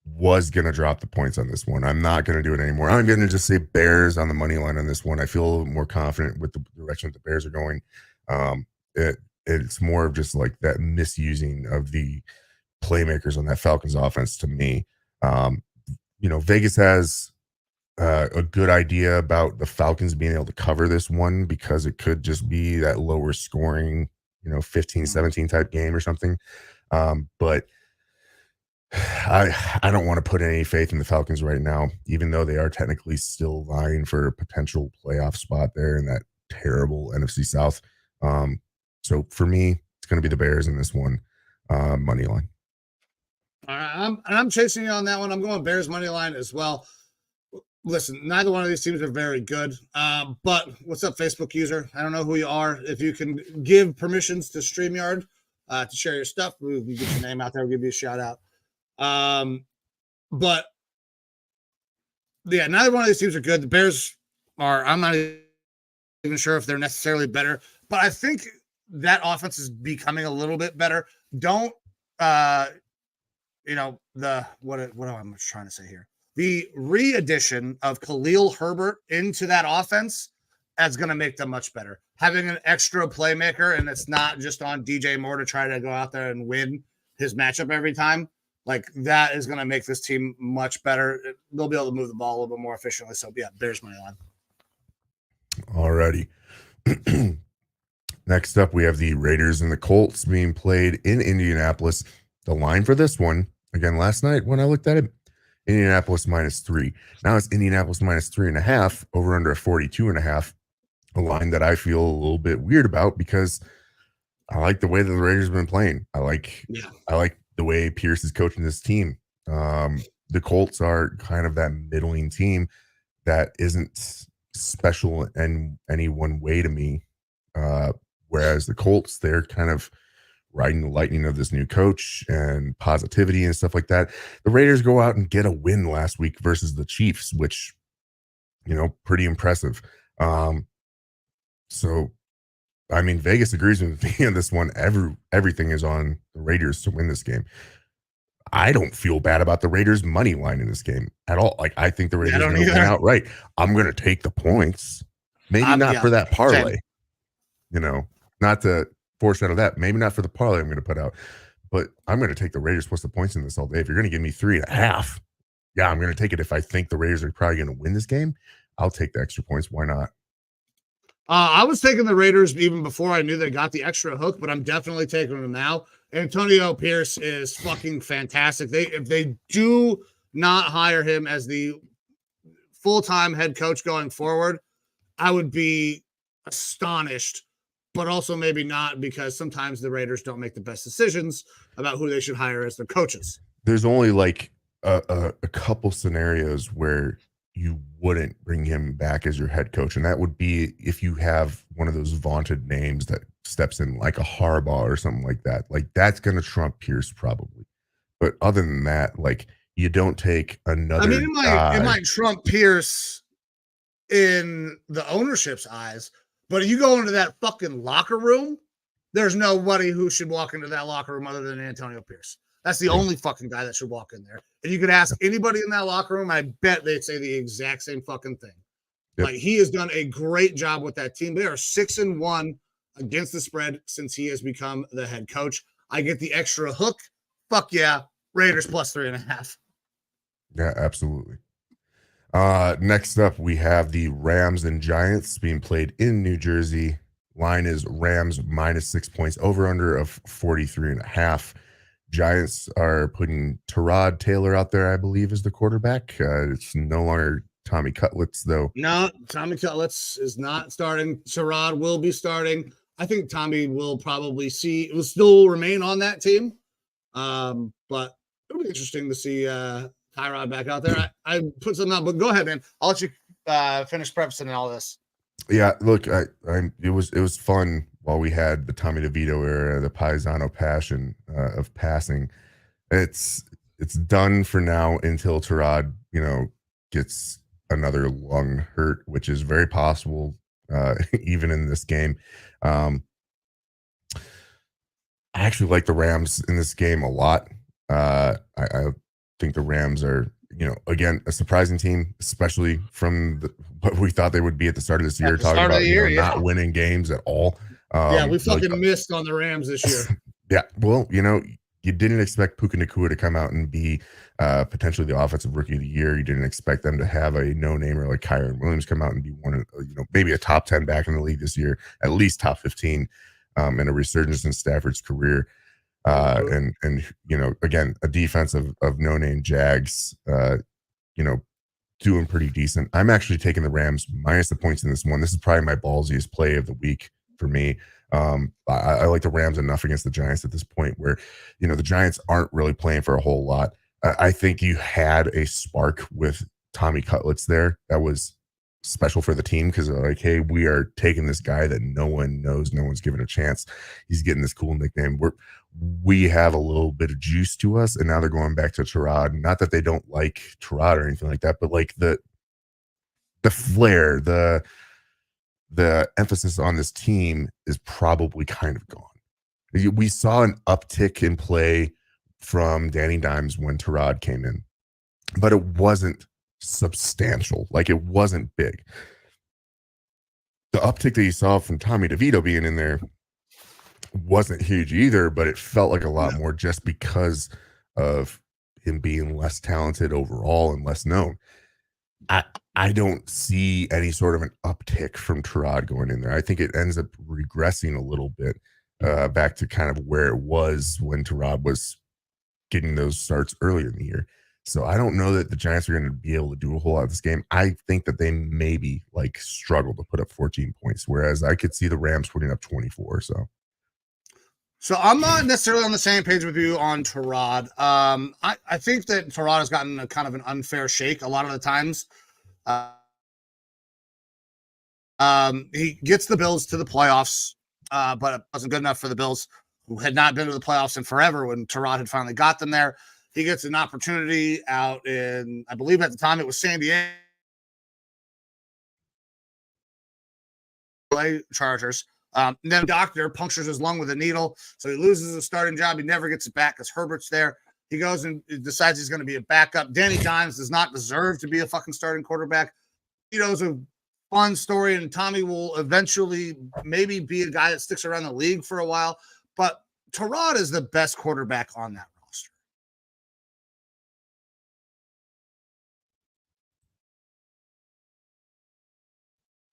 was going to drop the points on this one. I'm not going to do it anymore. I'm going to just say Bears on the money line on this one. I feel a little more confident with the direction that the Bears are going. It's more of just like that misusing of the playmakers on that Falcons offense to me. Vegas has a good idea about the Falcons being able to cover this one because it could just be that lower scoring, 15-17 type game or something. But I don't want to put any faith in the Falcons right now, even though they are technically still vying for a potential playoff spot there in that terrible NFC South. So for me, it's going to be the Bears in this one, money line. All right, I'm chasing you on that one. I'm going Bears money line as well. Listen, neither one of these teams are very good. But what's up, Facebook user? I don't know who you are. If you can give permissions to StreamYard to share your stuff, we can get your name out there. We'll give you a shout out. But yeah, neither one of these teams are good. The Bears are, I'm not even sure if they're necessarily better, but I think that offense is becoming a little bit better. Don't, what am I trying to say here? The re-addition of Khalil Herbert into that offense is going to make them much better. Having an extra playmaker, and it's not just on DJ Moore to try to go out there and win his matchup every time. Like, that is going to make this team much better. They'll be able to move the ball a little bit more efficiently. So, yeah, Bears money line. All righty. Next up, we have the Raiders and the Colts being played in Indianapolis. The line for this one, again, last night when I looked at it, Indianapolis -3. Now it's Indianapolis -3.5, over under a 42.5. A line that I feel a little bit weird about because I like the way that the Raiders have been playing. I like the way Pierce is coaching this team. The Colts are kind of that middling team that isn't special in any one way to me. Whereas the Colts, they're kind of riding the lightning of this new coach and positivity and stuff like that. The Raiders go out and get a win last week versus the Chiefs, which, pretty impressive. So, I mean, Vegas agrees with me on this one. Everything is on the Raiders to win this game. I don't feel bad about the Raiders' money line in this game at all. Like, I think the Raiders are going to win outright. I'm going to take the points. Maybe not for that parlay, not to foreshadow that. Maybe not for the parlay I'm going to put out, but I'm going to take the Raiders plus the points in this all day. If you're going to give me 3.5, yeah, I'm going to take it. If I think the Raiders are probably going to win this game, I'll take the extra points. Why not? I was taking the Raiders even before I knew they got the extra hook, but I'm definitely taking them now. Antonio Pierce is fucking fantastic. If they do not hire him as the full-time head coach going forward, I would be astonished, but also maybe not, because sometimes the Raiders don't make the best decisions about who they should hire as their coaches. There's only like a couple scenarios where you wouldn't bring him back as your head coach, and that would be if you have one of those vaunted names that steps in, like a Harbaugh or something like that. Like, that's going to trump Pierce probably. But other than that, like, you don't take another. I mean, it might trump Pierce in the ownership's eyes, but if you go into that fucking locker room, there's nobody who should walk into that locker room other than Antonio Pierce. That's the only fucking guy that should walk in there. And you could ask anybody in that locker room, I bet they'd say the exact same fucking thing. Yep. Like, he has done a great job with that team. They are 6-1 against the spread since he has become the head coach. I get the extra hook. Fuck yeah. Raiders plus 3.5. Yeah, absolutely. Next up, we have the Rams and Giants being played in New Jersey. line is Rams minus 6 points, over under of 43.5. Giants are putting Tyrod Taylor out there, I believe, as the quarterback. It's no longer Tommy Cutlets, though. No, Tommy Cutlets is not starting. Sherrod will be starting. I think Tommy will will still remain on that team. But it'll be interesting to see Tyrod back out there. I put something out, but go ahead, man. I'll let you finish prefacing and all this. Yeah, look, it was fun while we had the Tommy DeVito era, the Paisano passion of passing. It's done for now until Tyrod, gets another lung hurt, which is very possible, even in this game. I actually like the Rams in this game a lot. I think the Rams are, again, a surprising team, especially from what we thought they would be at the start of this year, talking about not winning games at all. We fucking missed on the Rams this year. Yeah, well, you didn't expect Puka Nacua to come out and be potentially the offensive rookie of the year. You didn't expect them to have a no-namer like Kyron Williams come out and be one of, maybe a top 10 back in the league this year, at least top 15, and a resurgence in Stafford's career. And again, a defense of no-name Jags, doing pretty decent. I'm actually taking the Rams minus the points in this one. This is probably my ballsiest play of the week for me. I like the Rams enough against the Giants at this point where, the Giants aren't really playing for a whole lot. I think you had a spark with Tommy Cutlets there that was special for the team because they're like, hey, we are taking this guy that no one knows, no one's given a chance. He's getting this cool nickname. We have a little bit of juice to us, and now they're going back to Tyrod. Not that they don't like Tyrod or anything like that, but like the flair, the emphasis on this team is probably kind of gone. We saw an uptick in play from Danny Dimes when Tyrod came in, but it wasn't substantial. Like, it wasn't big. The uptick that you saw from Tommy DeVito being in there wasn't huge either, but it felt like a lot more just because of him being less talented overall and less known. I don't see any sort of an uptick from Tyrod going in there. I think it ends up regressing a little bit back to kind of where it was when Tyrod was getting those starts earlier in the year. So I don't know that the Giants are going to be able to do a whole lot of this game. I think that they maybe struggle to put up 14 points, whereas I could see the Rams putting up 24. So I'm not necessarily on the same page with you on Tyrod. I think that Tyrod has gotten a kind of an unfair shake a lot of the times. He gets the Bills to the playoffs, but it wasn't good enough for the Bills, who had not been to the playoffs in forever when Tyrod had finally got them there. He gets an opportunity out in, I believe at the time it was San Diego Chargers. And then doctor punctures his lung with a needle, so he loses his starting job. He never gets it back because Herbert's there. He goes and decides he's going to be a backup. Danny Dimes does not deserve to be a fucking starting quarterback. It's a fun story, and Tommy will eventually maybe be a guy that sticks around the league for a while. But Tyrod is the best quarterback on that roster.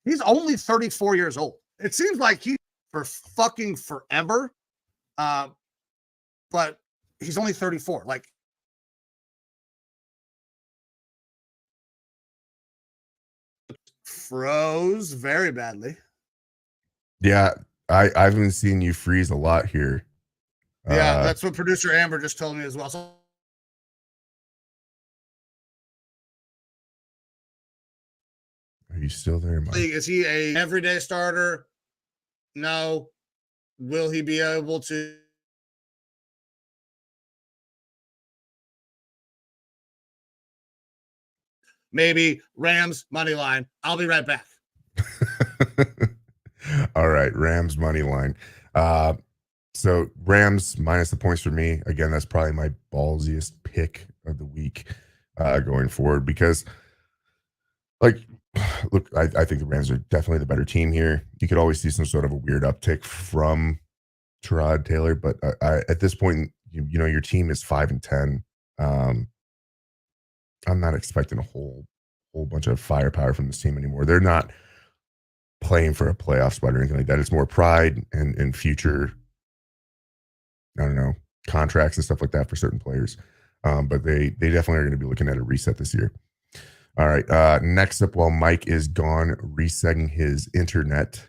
He's only 34 years old. It seems like he's for fucking forever, but he's only 34. Froze very badly. Yeah, I've been seeing you freeze a lot here. Yeah, that's what producer Amber just told me as well. So, are you still there, Mike? is he a everyday starter? No. Will he be able to? Maybe. Rams money line. I'll be right back. All right, Rams money line. So Rams minus the points for me. Again, that's probably my ballsiest pick of the week going forward because, look, I think the Rams are definitely the better team here. You could always see some sort of a weird uptick from Tyrod Taylor, but at this point, your team is 5-10. I'm not expecting a whole bunch of firepower from this team anymore. They're not playing for a playoff spot or anything like that. It's more pride and future, I don't know, contracts and stuff like that for certain players. But they definitely are going to be looking at a reset this year. All right. Next up, while Mike is gone resetting his internet,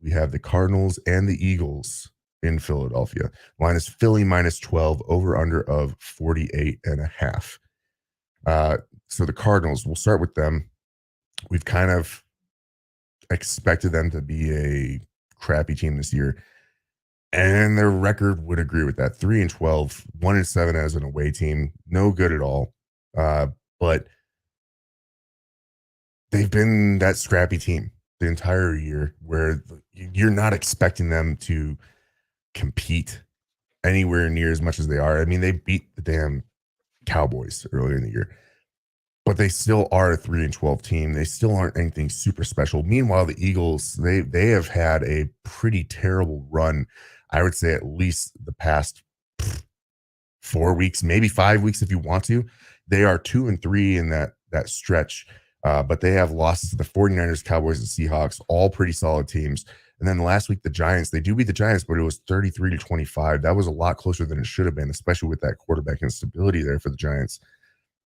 we have the Cardinals and the Eagles in Philadelphia. Line is Philly minus 12, over under of 48.5. So the Cardinals, we'll start with them. We've kind of expected them to be a crappy team this year, and their record would agree with that. 3-12, 1-7 as an away team, no good at all. But they've been that scrappy team the entire year, where you're not expecting them to compete anywhere near as much as they are. I mean, they beat the damn Cowboys earlier in the year, but they still are a 3-12 team. They still aren't anything super special. Meanwhile, the Eagles, they have had a pretty terrible run. I would say at least the past 4 weeks, maybe 5 weeks if you want to. They are 2-3 in that stretch, but they have lost to the 49ers, Cowboys, and Seahawks, all pretty solid teams. And then last week, the Giants, they do beat the Giants, but it was 33-25. That was a lot closer than it should have been, especially with that quarterback instability there for the Giants.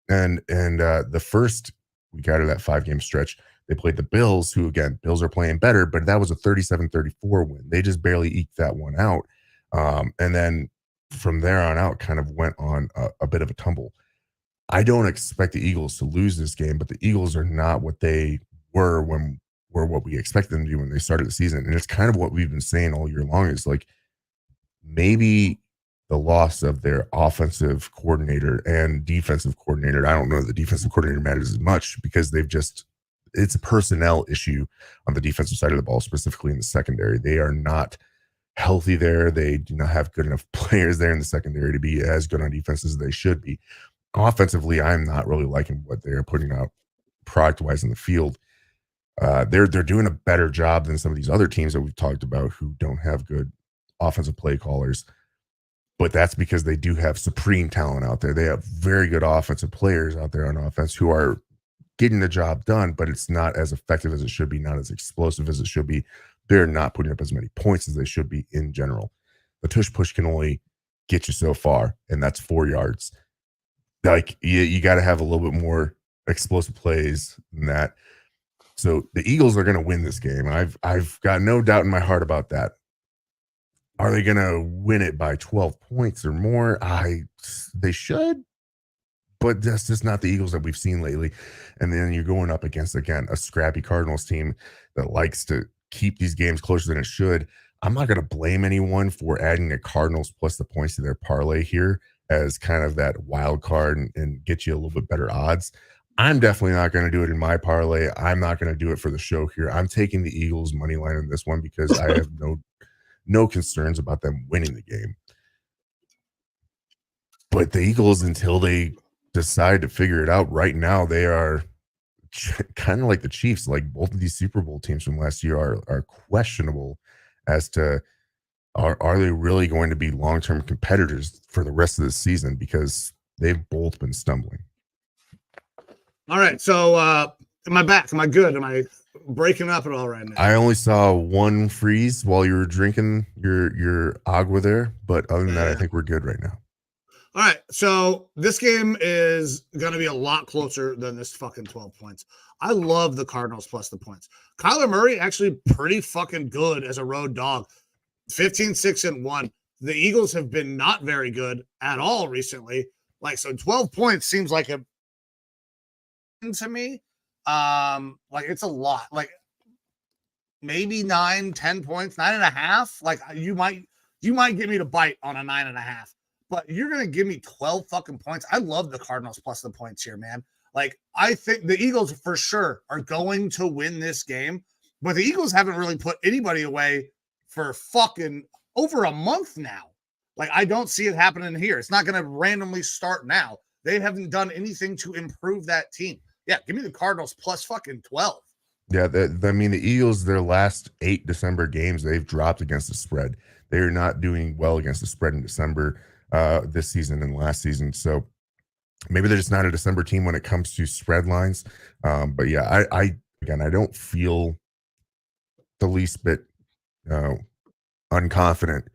And the first week out of that 5-game stretch, they played the Bills, who, again, Bills are playing better, but that was a 37-34 win. They just barely eked that one out. And then from there on out, kind of went on a bit of a tumble. I don't expect the Eagles to lose this game, but the Eagles are not what they were what we expected them to do when they started the season. And it's kind of what we've been saying all year long, is like, maybe the loss of their offensive coordinator and defensive coordinator. I don't know if the defensive coordinator matters as much, because it's a personnel issue on the defensive side of the ball, specifically in the secondary. They are not healthy there. They do not have good enough players there in the secondary to be as good on defense as they should be. Offensively, I'm not really liking what they are putting out product-wise in the field. They're doing a better job than some of these other teams that we've talked about who don't have good offensive play callers. But that's because they do have supreme talent out there. They have very good offensive players out there on offense who are getting the job done, but it's not as effective as it should be, not as explosive as it should be. They're not putting up as many points as they should be in general. The tush push can only get you so far, and that's 4 yards. Like, you got to have a little bit more explosive plays than that. So the Eagles are going to win this game. I've got no doubt in my heart about that. Are they going to win it by 12 points or more? They should, but that's just not the Eagles that we've seen lately. And then you're going up against, again, a scrappy Cardinals team that likes to keep these games closer than it should. I'm not going to blame anyone for adding the Cardinals plus the points to their parlay here as kind of that wild card and get you a little bit better odds. I'm definitely not going to do it in my parlay. I'm not going to do it for the show here. I'm taking the Eagles money line in this one because I have no concerns about them winning the game. But the Eagles, until they decide to figure it out right now, they are kind of like the Chiefs. Like, both of these Super Bowl teams from last year are questionable as to are they really going to be long-term competitors for the rest of the season, because they've both been stumbling. All right. So am I back? Am I good? Am I breaking up at all right now? I only saw one freeze while you were drinking your agua there, but other than that, I think we're good right now. All right. So this game is going to be a lot closer than this fucking 12 points. I love the Cardinals plus the points. Kyler Murray actually pretty fucking good as a road dog. 15-6-1. The Eagles have been not very good at all recently. Like, so 12 points seems like a to me. Like, it's a lot. Like, maybe 9-10 points, 9.5. Like, you might get me to bite on a 9.5, but you're gonna give me 12 fucking points. I love the Cardinals plus the points here, man. Like, I think the Eagles for sure are going to win this game, but the Eagles haven't really put anybody away for fucking over a month now. Like, I don't see it happening here. It's not going to randomly start now. They haven't done anything to improve that team. Yeah, give me the Cardinals plus fucking 12. Yeah, I mean, the Eagles, their last 8 December games, they've dropped against the spread. They're not doing well against the spread in December this season and last season. So maybe they're just not a December team when it comes to spread lines. But yeah, I don't feel the least bit unconfident,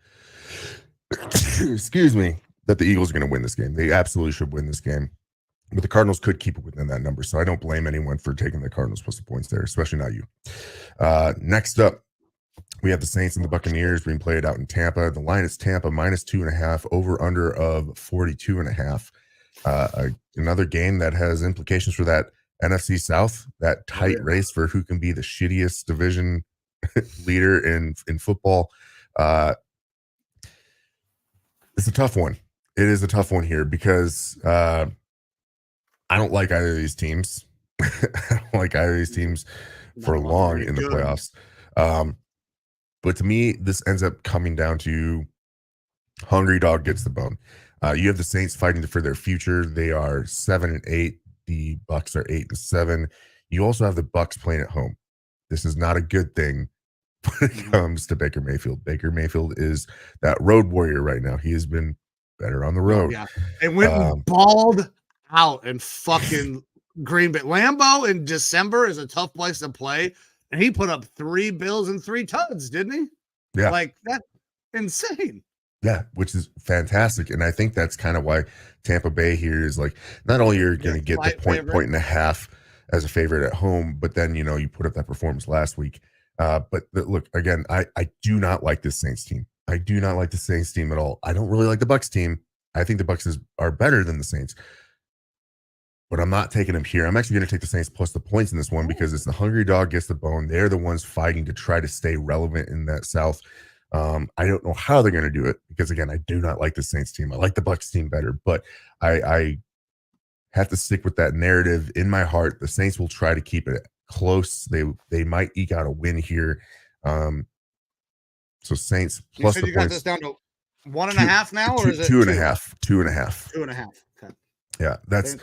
excuse me, that the Eagles are going to win this game. They absolutely should win this game. But the Cardinals could keep it within that number. So I don't blame anyone for taking the Cardinals plus the points there, especially not you. Next up, we have the Saints and the Buccaneers being played out in Tampa. The line is Tampa -2.5, over under of 42.5. Another game that has implications for that NFC South, that tight race for who can be the shittiest division leader in football. It's a tough one. It is a tough one here because I don't like either of these teams. I don't like either of these teams for long in the playoffs. But to me, this ends up coming down to hungry dog gets the bone. You have the Saints fighting for their future. They are 7-8. The Bucs are 8-7. You also have the Bucs playing at home. This is not a good thing when it comes to Baker Mayfield. Baker Mayfield is that road warrior right now. He has been better on the road. Yeah, and went bald out and fucking Green Bay. Lambeau in December is a tough place to play, and he put up 3 bills and 3 tuds, didn't he? Yeah, like that's insane. Yeah, which is fantastic, and I think that's kind of why Tampa Bay here is like, not only you're going to get the point and a half as a favorite at home, but then you put up that performance last week. But look, again, I do not like this Saints team. I do not like the Saints team at all. I don't really like the Bucs team. I think the Bucs are better than the Saints. But I'm not taking them here. I'm actually going to take the Saints plus the points in this one because it's the hungry dog gets the bone. They're the ones fighting to try to stay relevant in that South. I don't know how they're going to do it because, again, I do not like the Saints team. I like the Bucs team better, but I have to stick with that narrative in my heart. The Saints will try to keep it close. They might eke out a win here. So Saints plus the points. You got this down to 1.5 now, or is it 2.5? 2.5. 2.5. Okay. Yeah, that's.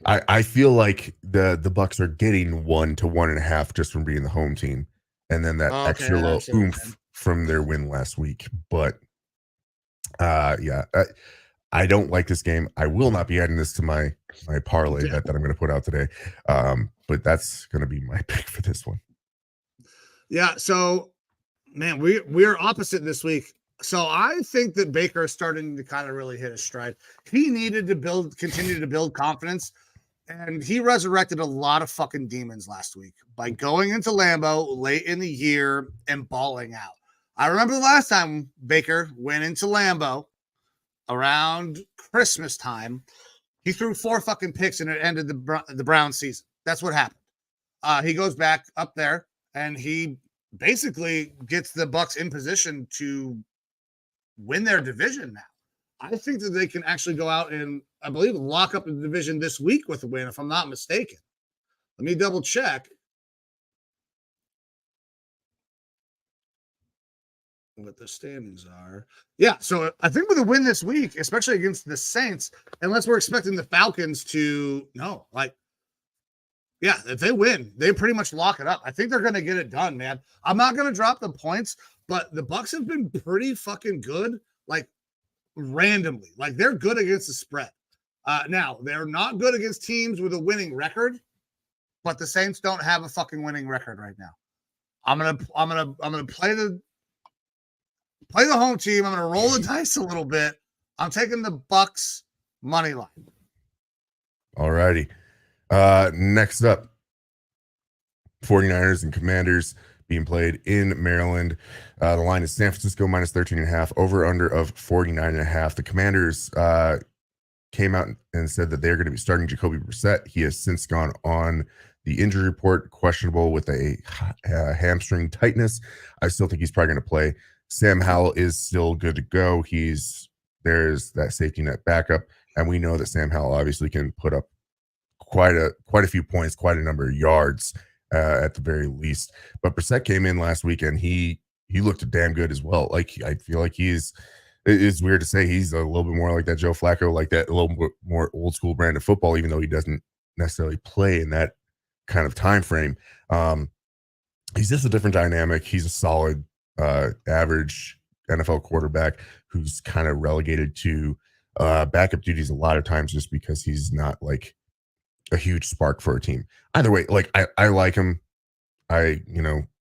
I feel like the Bucs are getting 1 to 1.5 just from being the home team, and then that extra little oomph from their win last week. But yeah, I don't like this game. I will not be adding this to my parlay bet that I'm going to put out today. But that's going to be my pick for this one. Yeah. So, man, we're opposite this week. So I think that Baker is starting to kind of really hit his stride. He needed to continue to build confidence. And he resurrected a lot of fucking demons last week by going into Lambeau late in the year and balling out. I remember the last time Baker went into Lambeau around Christmas time. He threw 4 fucking picks and it ended the Browns season. That's what happened. He goes back up there and he basically gets the Bucs in position to win their division now. I think that they can actually go out and, I believe, lock up the division this week with a win, if I'm not mistaken. Let me double check what the standings are. Yeah, so I think with a win this week, especially against the Saints, unless we're expecting the Falcons to, if they win, they pretty much lock it up. I think they're going to get it done, man. I'm not going to drop the points, but the Bucs have been pretty fucking good, randomly. They're good against the spread. Now, they're not good against teams with a winning record, but the Saints don't have a fucking winning record right now. I'm gonna play the home team. I'm gonna roll the dice a little bit. I'm taking the Bucs money line. All righty. Next up, 49ers and Commanders being played in Maryland. The line is San Francisco -13.5, over under of 49.5. The Commanders came out and said that they're going to be starting Jacoby Brissett. He has since gone on the injury report, questionable with a hamstring tightness. I still think he's probably going to play. Sam Howell is still good to go. There's that safety net backup, and we know that Sam Howell obviously can put up quite a few points, quite a number of yards at the very least. But Brissett came in last week and he looked damn good as well. I feel like it's weird to say he's a little bit more like that Joe Flacco, like that a little bit more old school brand of football, even though he doesn't necessarily play in that kind of time frame. He's just a different dynamic. He's a solid average NFL quarterback who's kind of relegated to backup duties a lot of times just because he's not like a huge spark for a team. Either way, I like him.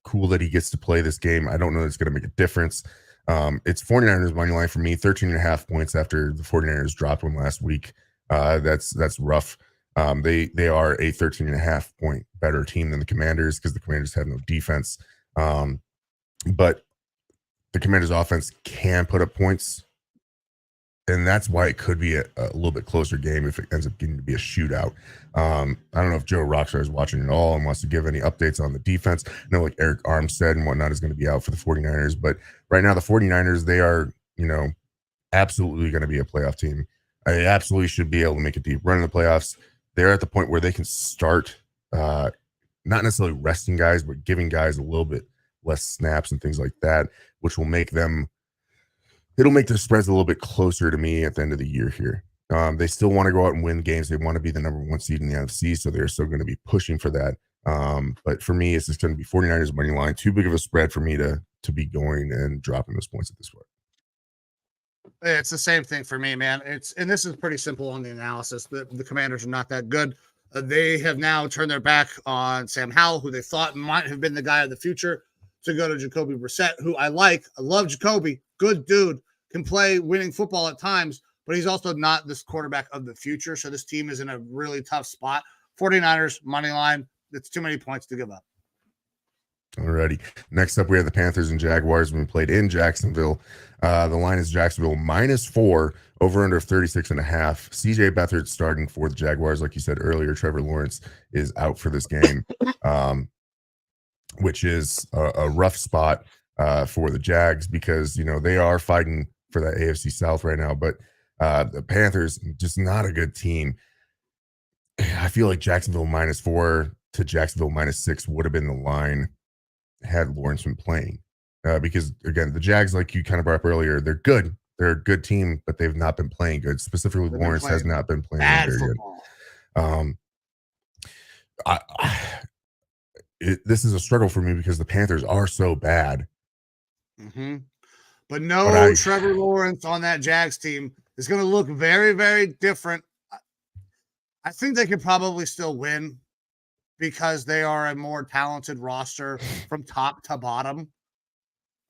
cool that he gets to play this game. I don't know that it's going to make a difference. It's 49ers money line for me, 13.5 points after the 49ers dropped one last week. That's rough. They are a 13.5 point better team than the Commanders because the Commanders have no defense. But the Commanders offense can put up points. And that's why it could be a little bit closer game if it ends up getting to be a shootout. I don't know if Joe Rockstar is watching at all and wants to give any updates on the defense. I know like Eric Armstead and whatnot is going to be out for the 49ers. But right now, the 49ers, they are, absolutely going to be a playoff team. They absolutely should be able to make a deep run in the playoffs. They're at the point where they can start not necessarily resting guys, but giving guys a little bit less snaps and things like that, which will make them it'll make the spreads a little bit closer to me at the end of the year here. They still want to go out and win games. They want to be the number 1 seed in the NFC, so they're still going to be pushing for that. But for me, it's just going to be 49ers money line. Too big of a spread for me to be going and dropping those points at this point. It's the same thing for me, man. And this is pretty simple on the analysis. The Commanders are not that good. They have now turned their back on Sam Howell, who they thought might have been the guy of the future, to go to Jacoby Brissett, who I like. I love Jacoby. Good dude. Can play winning football at times, but he's also not this quarterback of the future. So this team is in a really tough spot. 49ers money line. It's too many points to give up. Alrighty. Next up, we have the Panthers and Jaguars. When we played in Jacksonville, the line is Jacksonville -4, over under 36.5. CJ Beathard starting for the Jaguars. Like you said earlier, Trevor Lawrence is out for this game, which is a rough spot for the Jags because, they are fighting for that AFC South right now, but the Panthers, just not a good team. I feel like Jacksonville -4 to Jacksonville -6 would have been the line had Lawrence been playing. Because, again, the Jags, like you kind of brought up earlier, they're good. They're a good team, but they've not been playing good. Specifically, Lawrence has not been playing very good. This is a struggle for me because the Panthers are so bad. Mm-hmm. But no Trevor Lawrence on that Jags team is going to look very, very different. I think they could probably still win because they are a more talented roster from top to bottom.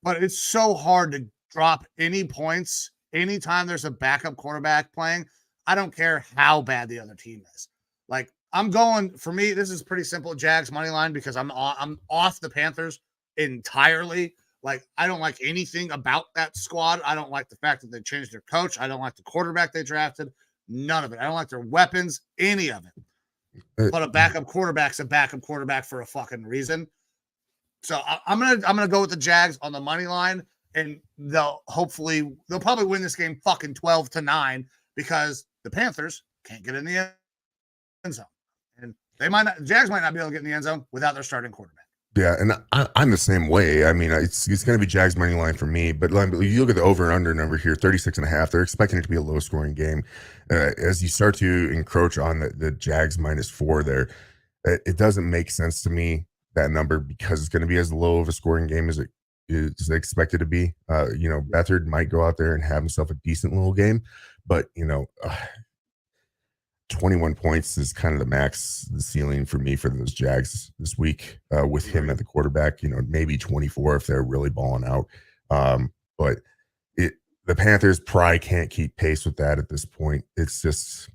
But it's so hard to drop any points anytime there's a backup quarterback playing. I don't care how bad the other team is. Like, I'm going, for me, this is pretty simple, Jags money line, because I'm off the Panthers entirely. Like, I don't like anything about that squad. I don't like the fact that they changed their coach. I don't like the quarterback they drafted. None of it. I don't like their weapons, any of it. But a backup quarterback's a backup quarterback for a fucking reason. So I'm gonna go with the Jags on the money line, and they'll probably win this game fucking 12-9 because the Panthers can't get in the end zone, and Jags might not be able to get in the end zone without their starting quarterback. Yeah, and I'm the same way. I mean, it's going to be Jags money line for me. But you look at the over and under number here, 36.5. They're expecting it to be a low scoring game. As you start to encroach on the Jags -4 there, it doesn't make sense to me, that number, because it's going to be as low of a scoring game as it is expected to be. Beathard might go out there and have himself a decent little game, but 21 points is kind of the ceiling for me for those Jags this week with him at the quarterback. Maybe 24 if they're really balling out. But the Panthers probably can't keep pace with that at this point. It's just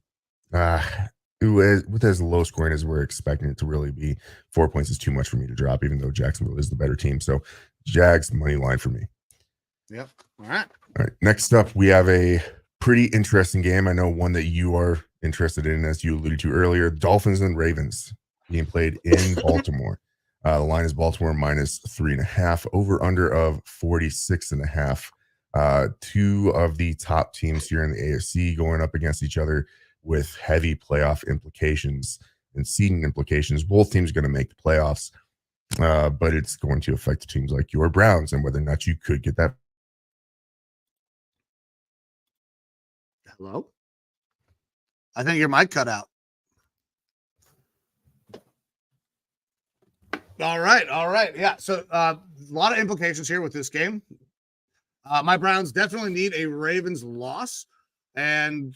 with as low scoring as we're expecting it to really be, 4 points is too much for me to drop, even though Jacksonville is the better team. So Jags money line for me. Yep. All right. Next up, we have a pretty interesting game. I know one that you are interested in, as you alluded to earlier. Dolphins and Ravens being played in Baltimore. The line is Baltimore -3.5, over under of 46.5. Two of the top teams here in the AFC going up against each other with heavy playoff implications and seeding implications. Both teams are going to make the playoffs, but it's going to affect teams like your Browns and whether or not you could get that. Hello? I think your mic cut out. All right. Yeah. So a lot of implications here with this game. My Browns definitely need a Ravens loss. And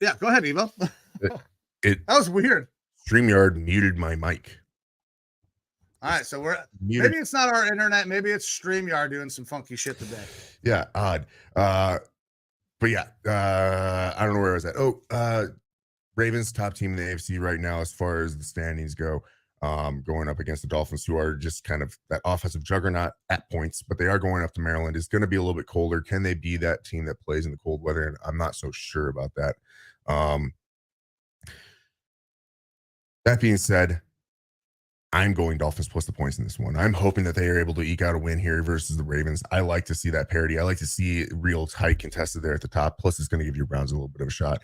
yeah, go ahead, Evo. That was weird. StreamYard muted my mic. All right, so Muted. maybe it's not our internet. Maybe it's StreamYard doing some funky shit today. Yeah, odd. But yeah, I don't know where I was at. Ravens top team in the AFC right now as far as the standings go, going up against the Dolphins, who are just kind of that offensive juggernaut at points, but they are going up to Maryland. It's going to be a little bit colder. Can they be that team that plays in the cold weather? And I'm not so sure about that. That being said, I'm going Dolphins plus the points in this one. I'm hoping that they are able to eke out a win here versus the Ravens. I like to see that parity. I like to see real tight contested there at the top. Plus, it's going to give your Browns a little bit of a shot.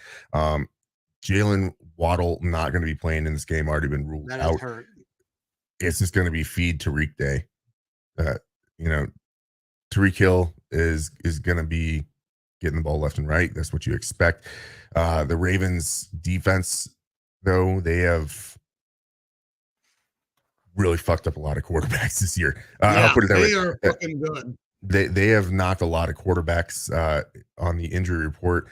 Jalen Waddle not going to be playing in this game. Already been ruled out. Hurt. It's just going to be feed Tariq Day. Tariq Hill is going to be getting the ball left and right. That's what you expect. The Ravens defense, though, they have really fucked up a lot of quarterbacks this year. I'll put it that way. They are fucking good. They have knocked a lot of quarterbacks on the injury report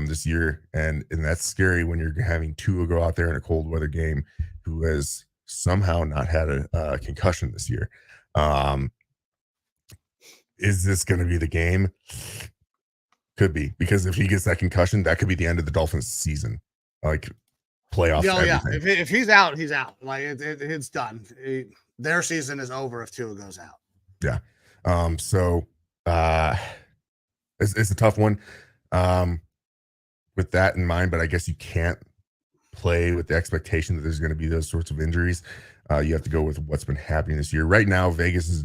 this year, and that's scary when you're having Tua go out there in a cold weather game, who has somehow not had a concussion this year. Is this going to be the game? Could be, because if he gets that concussion, that could be the end of the Dolphins' season, like playoff. Yeah. If he's out, he's out. Like it's done. Their season is over if Tua goes out. Yeah. So it's a tough one with that in mind, but I guess you can't play with the expectation that there's going to be those sorts of injuries. You have to go with what's been happening this year. Right now, Vegas is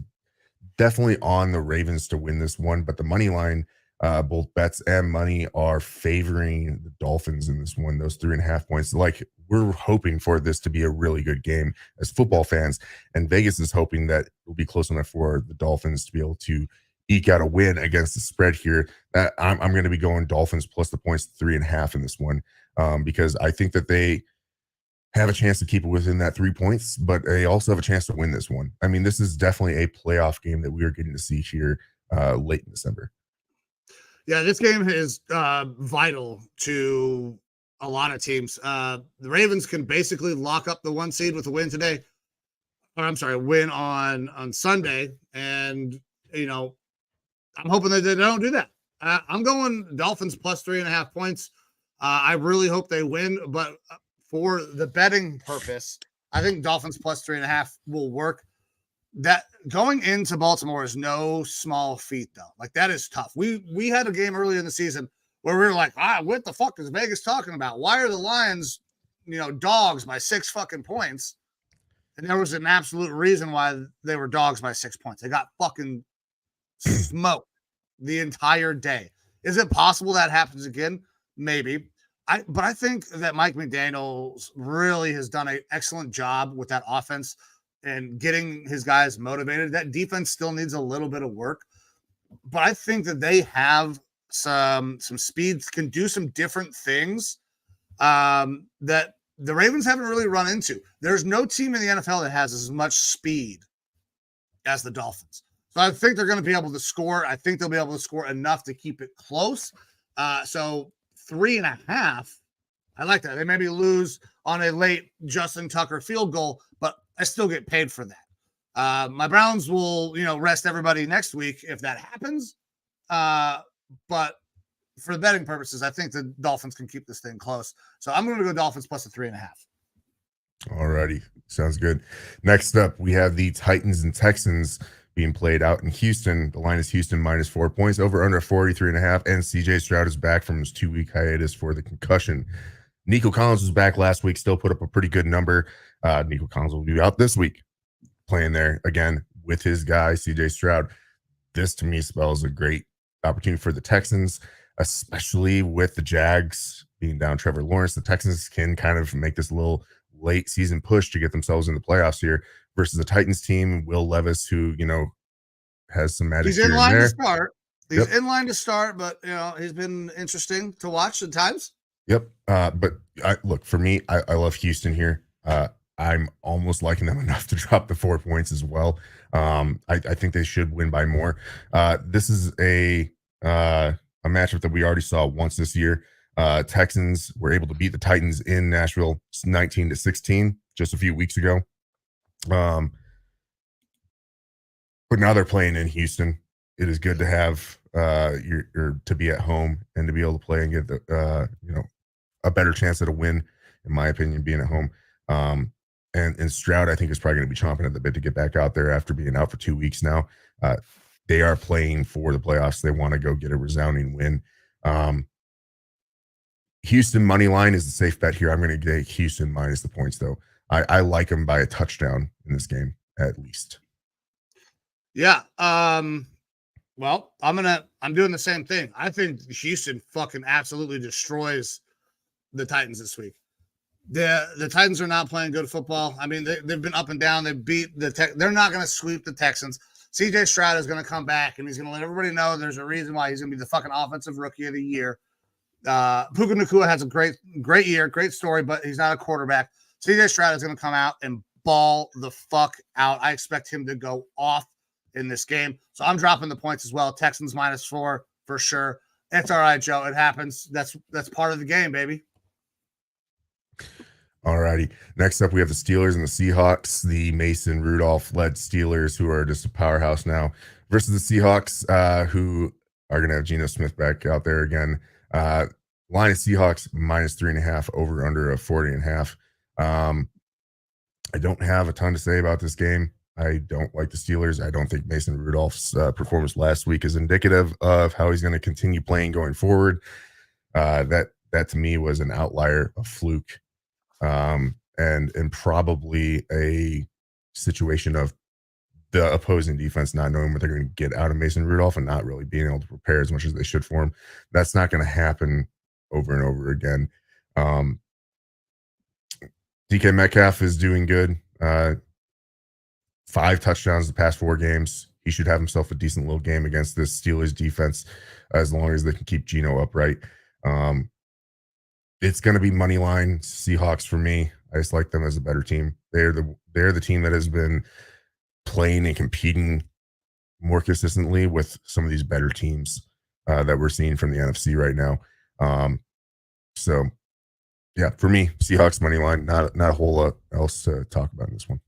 definitely on the Ravens to win this one, but the money line, both bets and money, are favoring the Dolphins in this one, those 3.5 points. Like, we're hoping for this to be a really good game as football fans, and Vegas is hoping that it'll be close enough for the Dolphins to be able to eke out a win against the spread here. I'm going to be going Dolphins plus the points 3.5 in this one, because I think that they have a chance to keep it within that 3 points, but they also have a chance to win this one. I mean, this is definitely a playoff game that we are getting to see here late in December. Yeah, this game is vital to a lot of teams. The Ravens can basically lock up the 1 seed with a win today. Or I'm sorry, win on Sunday. And, I'm hoping that they don't do that. I'm going Dolphins plus 3.5 points. I really hope they win, but for the betting purpose, I think Dolphins plus 3.5 will work. That going into Baltimore is no small feat, though. Like, that is tough. We had a game early in the season where we were like, what the fuck is Vegas talking about? Why are the Lions, dogs by 6 fucking points? And there was an absolute reason why they were dogs by 6 points. They got fucking smoked the entire day. Is it possible that happens again? Maybe. But I think that Mike McDaniels really has done an excellent job with that offense and getting his guys motivated. That defense still needs a little bit of work, but I think that they have some speed, can do some different things that the Ravens haven't really run into. There's no team in the NFL that has as much speed as the Dolphins. So I think they're going to be able to score. I think they'll be able to score enough to keep it close. So 3.5, I like that. They maybe lose on a late Justin Tucker field goal, but I still get paid for that. My Browns will, rest everybody next week if that happens. But for the betting purposes, I think the Dolphins can keep this thing close. So I'm going to go Dolphins plus a 3.5. All righty. Sounds good. Next up, we have the Titans and Texans being played out in Houston. The line is Houston minus 4 points, over under 43.5. And CJ Stroud is back from his 2-week hiatus for the concussion. Nico Collins was back last week, still put up a pretty good number. Nico Collins will be out this week, playing there again with his guy, CJ Stroud. This to me spells a great opportunity for the Texans, especially with the Jags being down Trevor Lawrence. The Texans can kind of make this little late season push to get themselves in the playoffs here versus the Titans team, Will Levis, who, has some magic. He's in line to start. He's in line to start, but, he's been interesting to watch at times. Yep. But look, for me, I love Houston here. I'm almost liking them enough to drop the 4 points as well. I think they should win by more. This is a matchup that we already saw once this year. Texans were able to beat the Titans in Nashville 19-16 just a few weeks ago. But now they're playing in Houston. It is good to have your to be at home and to be able to play and get the a better chance at a win, in my opinion, being at home. And Stroud, I think, is probably going to be chomping at the bit to get back out there after being out for 2 weeks now. They are playing for the playoffs. They want to go get a resounding win. Houston money line is the safe bet here. I'm going to get Houston minus the points, though. I like them by a touchdown in this game, at least. Yeah. Well, I'm doing the same thing. I think Houston fucking absolutely destroys the Titans this week. The Titans are not playing good football. I mean, they've been up and down. They beat they're not going to sweep the Texans. CJ Stroud is going to come back, and he's going to let everybody know there's a reason why he's going to be the fucking offensive rookie of the year. Puka Nacua has a great year, great story, but he's not a quarterback. CJ Stroud is going to come out and ball the fuck out. I expect him to go off in this game. So I'm dropping the points as well. Texans -4 for sure. It's all right, Joe. It happens. That's part of the game, baby. All righty. Next up, we have the Steelers and the Seahawks, the Mason Rudolph-led Steelers, who are just a powerhouse now, versus the Seahawks, who are going to have Geno Smith back out there again. Line of Seahawks -3.5, over under of 40.5. I don't have a ton to say about this game. I don't like the Steelers. I don't think Mason Rudolph's performance last week is indicative of how he's going to continue playing going forward. That to me was an outlier, a fluke, and probably a situation of the opposing defense not knowing what they're going to get out of Mason Rudolph and not really being able to prepare as much as they should for him. That's not going to happen over and over again. DK Metcalf is doing good. 5 touchdowns the past 4 games. He should have himself a decent little game against this Steelers defense as long as they can keep Geno upright. It's going to be money line Seahawks for me. I just like them as a better team. They're the team that has been playing and competing more consistently with some of these better teams that we're seeing from the NFC right now. So yeah, for me, Seahawks money line, not a whole lot else to talk about in this one.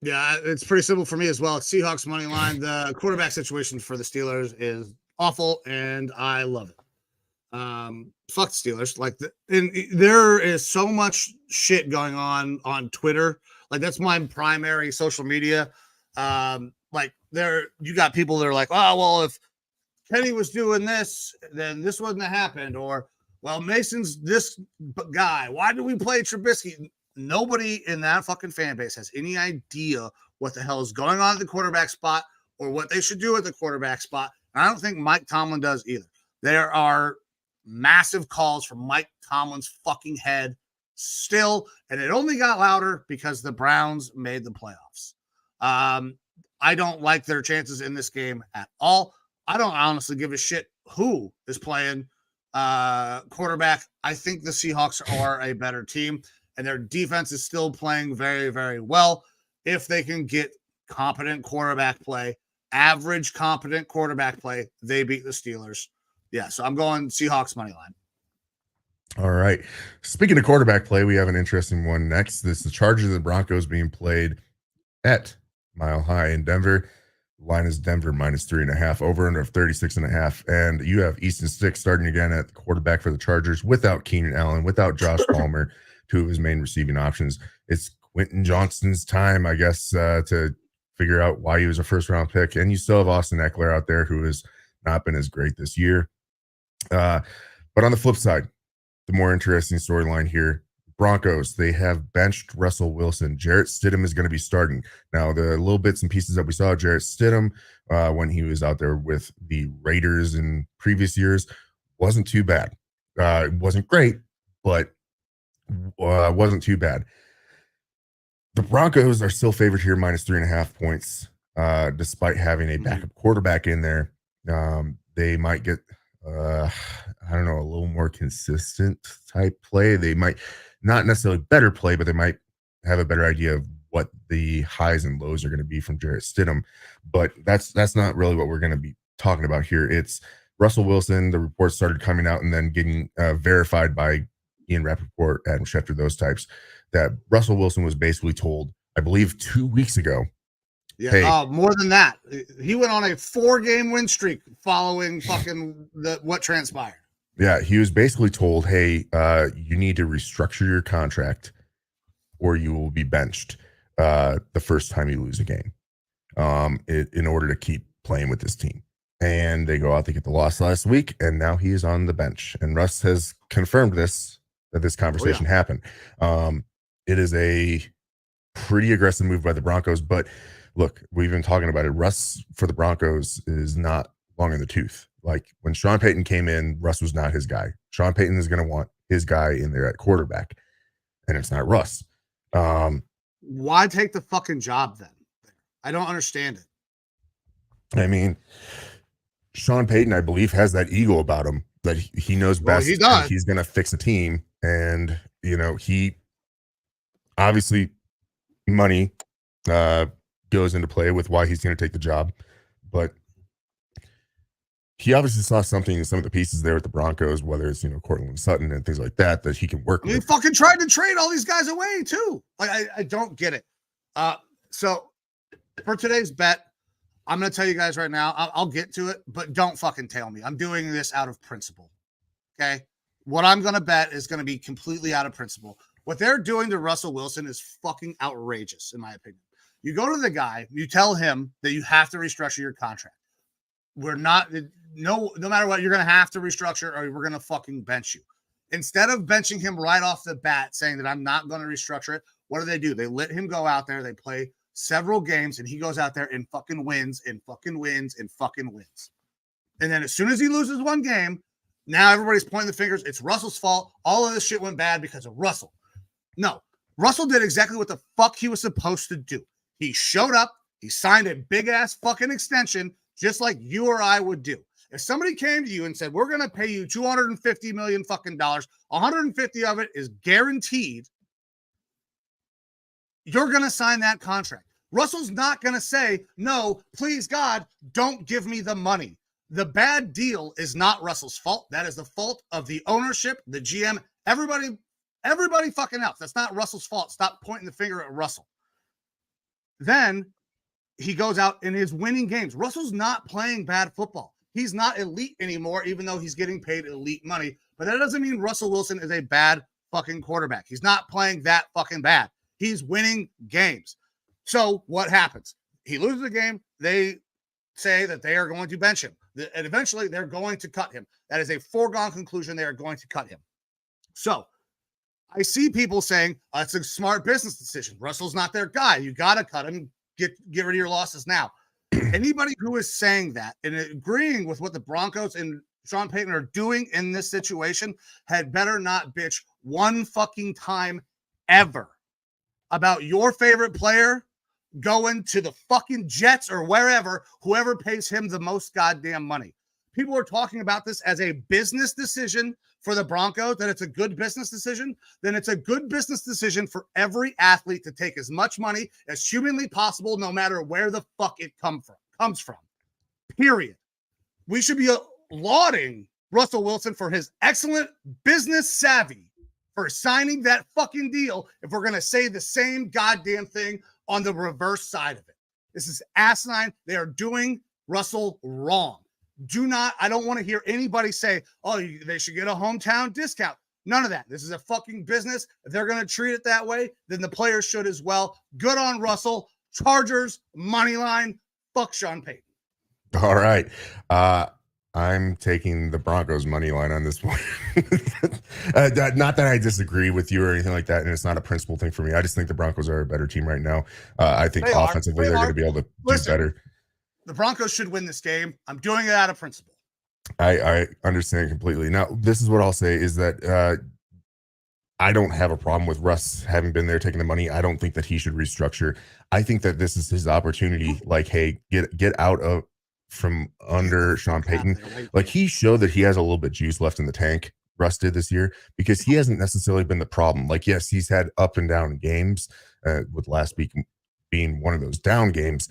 Yeah, it's pretty simple for me as well. It's Seahawks money line. The quarterback situation for the Steelers is awful, and I love it. Fuck the Steelers. Like, there is so much shit going on Twitter. Like, that's my primary social media. Like, you got people that are like, oh, well, if Kenny was doing this, then this wouldn't have happened. Or, well, Mason's this guy. Why do we play Trubisky? Nobody in that fucking fan base has any idea what the hell is going on at the quarterback spot or what they should do at the quarterback spot. And I don't think Mike Tomlin does either. There are massive calls from Mike Tomlin's fucking head still, and it only got louder because the Browns made the playoffs. I don't like their chances in this game at all. I don't honestly give a shit who is playing quarterback. I think the Seahawks are a better team, and their defense is still playing very, very well. If they can get competent quarterback play, average competent quarterback play, they beat the Steelers. Yeah, so I'm going Seahawks money line. All right. Speaking of quarterback play, we have an interesting one next. This is the Chargers and the Broncos being played at Mile High in Denver. Line is Denver -3.5, over under of 36.5. And you have Easton Stick starting again at the quarterback for the Chargers without Keenan Allen, without Josh Palmer, 2 of his main receiving options. It's Quentin Johnston's time, I guess, to figure out why he was a first-round pick. And you still have Austin Eckler out there, who has not been as great this year. But on the flip side, the more interesting storyline here, Broncos, they have benched Russell Wilson. Jarrett Stidham is going to be starting. Now, the little bits and pieces that we saw of Jarrett Stidham when he was out there with the Raiders in previous years wasn't too bad. It wasn't great, but wasn't too bad. The Broncos are still favored here, -3.5 points, despite having a backup quarterback in there. They might get, I don't know, a little more consistent type play. They might not necessarily better play, but they might have a better idea of what the highs and lows are going to be from Jarrett Stidham. But that's not really what we're going to be talking about here. It's Russell Wilson. The reports started coming out and then getting verified by Ian Rappaport, Adam Schefter, those types, that Russell Wilson was basically told, I believe 2 weeks ago, Yeah. Hey. Oh, more than that. He went on a 4-game win streak following fucking what transpired. Yeah, he was basically told, hey, you need to restructure your contract or you will be benched the first time you lose a game in order to keep playing with this team. And they go out, they get the loss last week, and now he is on the bench. And Russ has confirmed that this conversation happened. It is a pretty aggressive move by the Broncos, but look, we've been talking about it. Russ for the Broncos is not long in the tooth. Like when Sean Payton came in, Russ was not his guy. Sean Payton is going to want his guy in there at quarterback, and it's not Russ. Why take the fucking job then? I don't understand it. I mean, Sean Payton, I believe, has that ego about him that he knows best. He does. And he's going to fix a team, and he obviously money goes into play with why he's going to take the job, but he obviously saw something in some of the pieces there at the Broncos, whether it's Cortland Sutton and things like that he can work with. He fucking tried to trade all these guys away too. Like I don't get it. So for today's bet, I'm going to tell you guys right now, I'll get to it, but don't fucking tail me. I'm doing this out of principle. Okay. What I'm going to bet is going to be completely out of principle. What they're doing to Russell Wilson is fucking outrageous, in my opinion. You go to the guy, you tell him that you have to restructure your contract. We're not, no matter what, you're going to have to restructure or we're going to fucking bench you. Instead of benching him right off the bat, saying that I'm not going to restructure it, what do? They let him go out there. They play several games and he goes out there and fucking wins and fucking wins and fucking wins. And then as soon as he loses one game, now everybody's pointing the fingers. It's Russell's fault. All of this shit went bad because of Russell. No, Russell did exactly what the fuck he was supposed to do. He showed up. He signed a big ass fucking extension, just like you or I would do. If somebody came to you and said, we're going to pay you $250 million fucking dollars, 150 of it is guaranteed, you're going to sign that contract. Russell's not going to say, no, please God, don't give me the money. The bad deal is not Russell's fault. That is the fault of the ownership, the GM, everybody fucking else. That's not Russell's fault. Stop pointing the finger at Russell. Then he goes out in his winning games. Russell's not playing bad football. He's not elite anymore, even though he's getting paid elite money. But that doesn't mean Russell Wilson is a bad fucking quarterback. He's not playing that fucking bad. He's winning games. So what happens? He loses the game. They say that they are going to bench him. And eventually they're going to cut him. That is a foregone conclusion. They are going to cut him. So I see people saying, it's a smart business decision. Russell's not their guy. You got to cut him. Get rid of your losses now. Anybody who is saying that and agreeing with what the Broncos and Sean Payton are doing in this situation had better not bitch one fucking time ever about your favorite player going to the fucking Jets or wherever, whoever pays him the most goddamn money. People are talking about this as a business decision for the Broncos, that it's a good business decision. Then it's a good business decision for every athlete to take as much money as humanly possible, no matter where the fuck it comes from. Period. We should be lauding Russell Wilson for his excellent business savvy for signing that fucking deal if we're going to say the same goddamn thing on the reverse side of it. This is asinine. They are doing Russell wrong. I don't want to hear anybody say, oh, they should get a hometown discount. None of that. This is a fucking business. If they're going to treat it that way, then the players should as well. Good on Russell. Chargers, money line. Fuck Sean Payton. All right. I'm taking the Broncos money line on this one. Not that I disagree with you or anything like that, and it's not a principal thing for me. I just think the Broncos are a better team right now. I think offensively they're going to be able to do better. The Broncos should win this game. I'm doing it out of principle. I understand completely. Now, this is what I'll say is that I don't have a problem with Russ having been there taking the money. I don't think that he should restructure. I think that this is his opportunity. Like, hey, get out of from under Sean Payton. Like, he showed that he has a little bit juice left in the tank. Russ did this year because he hasn't necessarily been the problem. Like, yes, he's had up and down games, with last week being one of those down games.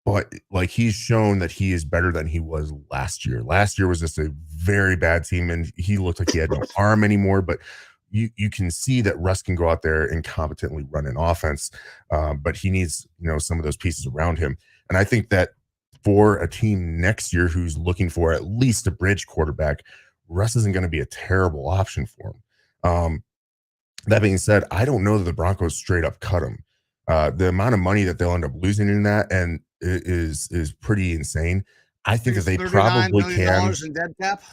But like, he's shown that he is better than he was last year. Last year was just a very bad team, and he looked like he had no arm anymore. But you can see that Russ can go out there and competently run an offense, but he needs, some of those pieces around him. And I think that for a team next year who's looking for at least a bridge quarterback, Russ isn't going to be a terrible option for him. That being said, I don't know that the Broncos straight up cut him. The amount of money that they'll end up losing in that and is pretty insane. I think that they probably can. In dead cap.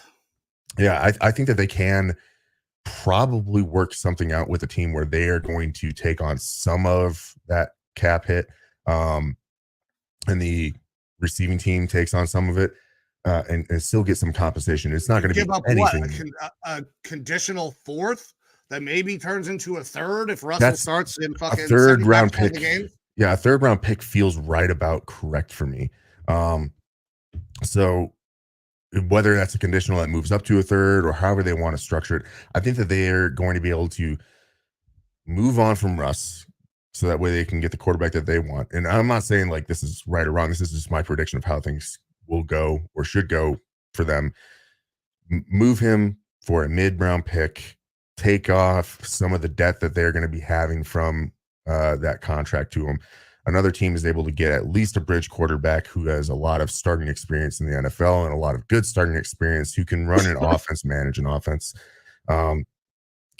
Yeah, I think that they can probably work something out with a team where they are going to take on some of that cap hit, and the receiving team takes on some of it, and still get some compensation. It's not going to be up anything. A conditional fourth that maybe turns into a third if Russell starts in fucking a third round pick. Yeah, a third round pick feels right about correct for me. So whether that's a conditional that moves up to a third or however they want to structure it, I think that they are going to be able to move on from Russ so that way they can get the quarterback that they want. And I'm not saying like this is right or wrong. This is just my prediction of how things will go or should go for them. Move him for a mid-round pick, take off some of the debt that they're going to be having from that contract to him. Another team is able to get at least a bridge quarterback who has a lot of starting experience in the NFL and a lot of good starting experience, who can run an offense, manage an offense. And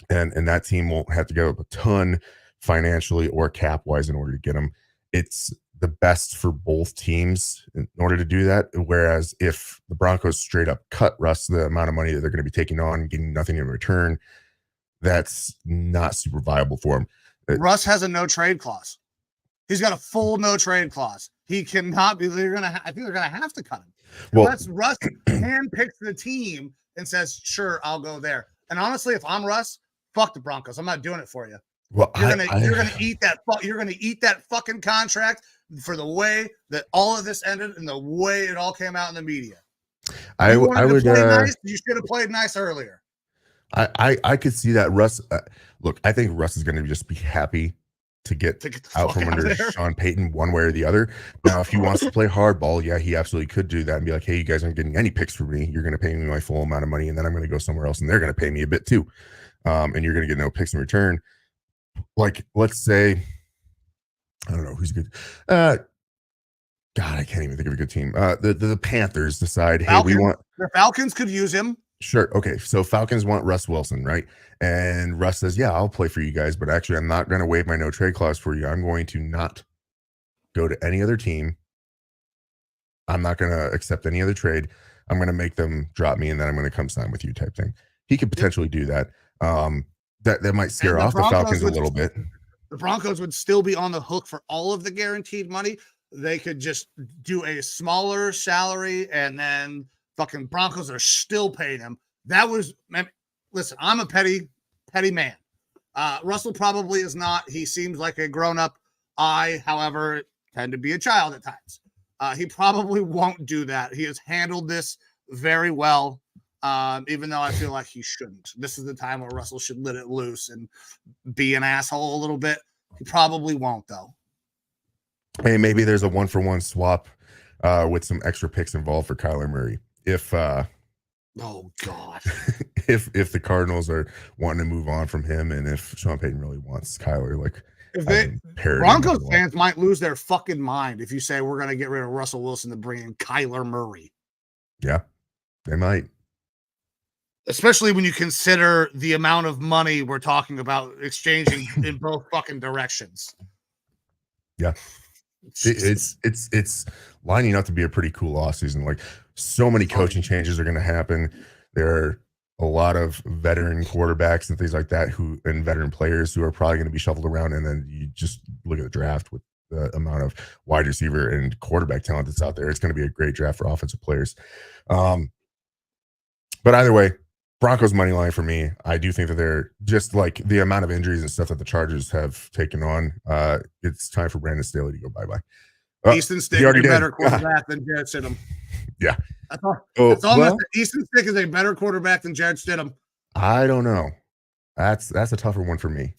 that team won't have to give up a ton financially or cap wise in order to get him. It's the best for both teams in order to do that. Whereas if the Broncos straight up cut Russ, the amount of money that they're going to be taking on and getting nothing in return, that's not super viable for him. Russ has a no trade clause. He's got a full no trade clause. He cannot be. I think they're gonna have to cut him. Well, unless Russ handpicks the team and says, "Sure, I'll go there." And honestly, if I'm Russ, fuck the Broncos. I'm not doing it for you. Well, you're gonna eat that. You're gonna eat that fucking contract for the way that all of this ended and the way it all came out in the media. I would play nice. You should have played nice earlier. I could see that Russ. Look, I think Russ is going to just be happy to get out from under Sean Payton one way or the other. Now, if he wants to play hardball, yeah, he absolutely could do that and be like, hey, you guys aren't getting any picks for me. You're going to pay me my full amount of money, and then I'm going to go somewhere else, and they're going to pay me a bit too. And you're going to get no picks in return. Like, let's say, I don't know who's good. God, I can't even think of a good team. The Panthers decide, Falcons, hey, we want the Falcons could use him. Sure. Okay. So Falcons want Russ Wilson, right? And Russ says, yeah, I'll play for you guys, but actually I'm not going to waive my no trade clause for you. I'm going to not go to any other team. I'm not going to accept any other trade. I'm going to make them drop me, and then I'm going to come sign with you type thing. He could potentially do that. That might scare off the Falcons a little bit. The Broncos would still be on the hook for all of the guaranteed money. They could just do a smaller salary, and then fucking Broncos are still paying him. That was, listen, I'm a petty man. Russell probably is not. He seems like a grown-up. I, however, tend to be a child at times. He probably won't do that. He has handled this very well, even though I feel like he shouldn't. This is the time where Russell should let it loose and be an asshole a little bit. He probably won't, though. Hey, maybe there's a one-for-one swap with some extra picks involved for Kyler Murray. If oh god, if the Cardinals are wanting to move on from him, and if Sean Payton really wants Kyler, like, if Broncos fans might lose their fucking mind if you say we're going to get rid of Russell Wilson to bring in Kyler Murray. Yeah, they might. Especially when you consider the amount of money we're talking about exchanging in both fucking directions. Yeah. It's lining up to be a pretty cool offseason. Like, so many coaching changes are going to happen. There are a lot of veteran quarterbacks and things like that and veteran players who are probably going to be shuffled around. And then you just look at the draft with the amount of wide receiver and quarterback talent that's out there. It's going to be a great draft for offensive players. But either way, Broncos money line for me. I do think that they're just like the amount of injuries and stuff that the Chargers have taken on. It's time for Brandon Staley to go bye-bye. Easton Stick is a better quarterback than Jarrett Stidham. Yeah. That's all. Easton Stick is a better quarterback than Jarrett Stidham. I don't know. That's a tougher one for me.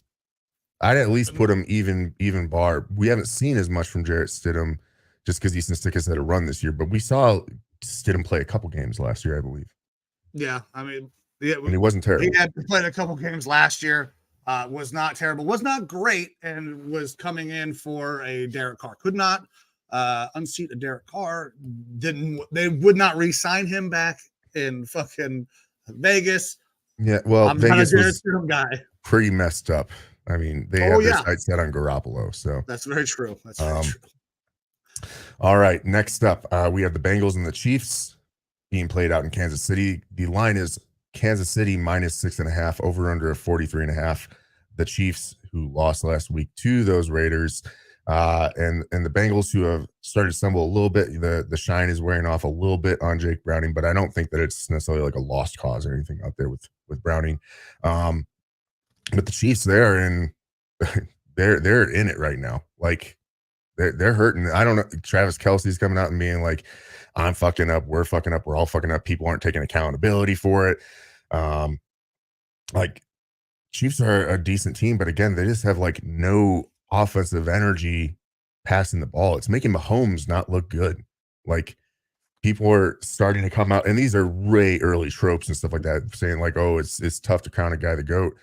I'd at least put him even bar. We haven't seen as much from Jarrett Stidham just because Easton Stick has had a run this year, but we saw Stidham play a couple games last year, I believe. Yeah, I mean, And he wasn't terrible. He had played a couple games last year. Was not terrible. Was not great, and was coming in for a Derek Carr. Could not unseat a Derek Carr. They would not re-sign him back in fucking Vegas. Yeah, well, I'm Vegas not a was guy. pretty messed up. I mean, they have their sights set on Garoppolo. So that's very true. That's very true. All right, next up, we have the Bengals and the Chiefs being played out in Kansas City. The line is Kansas City -6.5, over under of 43.5. The Chiefs, who lost last week to those Raiders, and the Bengals, who have started to stumble a little bit. The shine is wearing off a little bit on Jake Browning, but I don't think that it's necessarily like a lost cause or anything out there with Browning. But the Chiefs, they're in it right now. Like they're hurting. I don't know. Travis Kelce's coming out and being like, I'm fucking up. We're fucking up. We're all fucking up. People aren't taking accountability for it. Like Chiefs are a decent team, but again, they just have like no offensive energy passing the ball. It's making Mahomes not look good. Like people are starting to come out, and these are way early tropes and stuff like that, saying like, oh, it's tough to crown a guy the GOAT,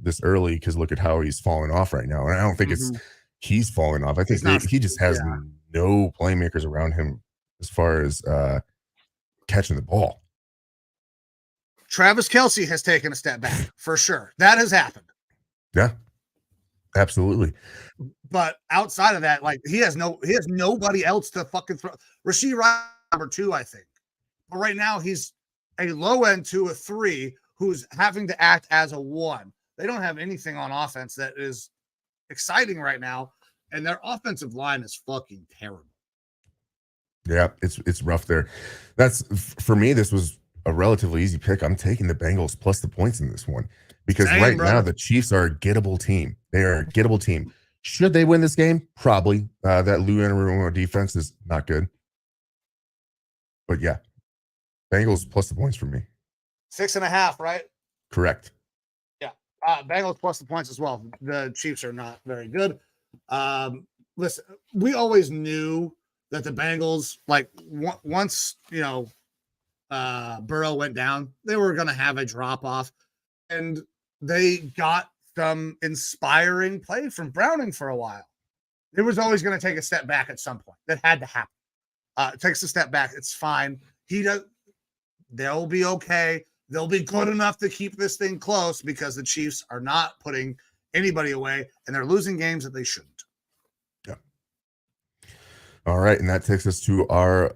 this early because look at how he's falling off right now. And I don't think he's falling off. I think he just has no playmakers around him as far as catching the ball. Travis Kelce has taken a step back for sure. That has happened. Yeah, absolutely. But outside of that, like he has nobody else to fucking throw. Rashee Rice, number 2, I think. But right now he's a low end to a 3 who's having to act as a 1. They don't have anything on offense that is exciting right now, and their offensive line is fucking terrible. Yeah, it's rough there. That's for me. This was a relatively easy pick. I'm taking the Bengals plus the points in this one because now the Chiefs are a gettable team. They are a gettable team. Should they win this game? Probably. That Lou Anarumo defense is not good. But yeah, Bengals plus the points for me. 6.5, right? Correct. Yeah. Bengals plus the points as well. The Chiefs are not very good. Listen, we always knew that the Bengals, like once, Burrow went down, they were going to have a drop off, and they got some inspiring play from Browning for a while. It was always going to take a step back at some point. That had to happen. It takes a step back. It's fine. They'll be okay. They'll be good enough to keep this thing close because the Chiefs are not putting anybody away, and they're losing games that they shouldn't. Yeah. All right, and that takes us to our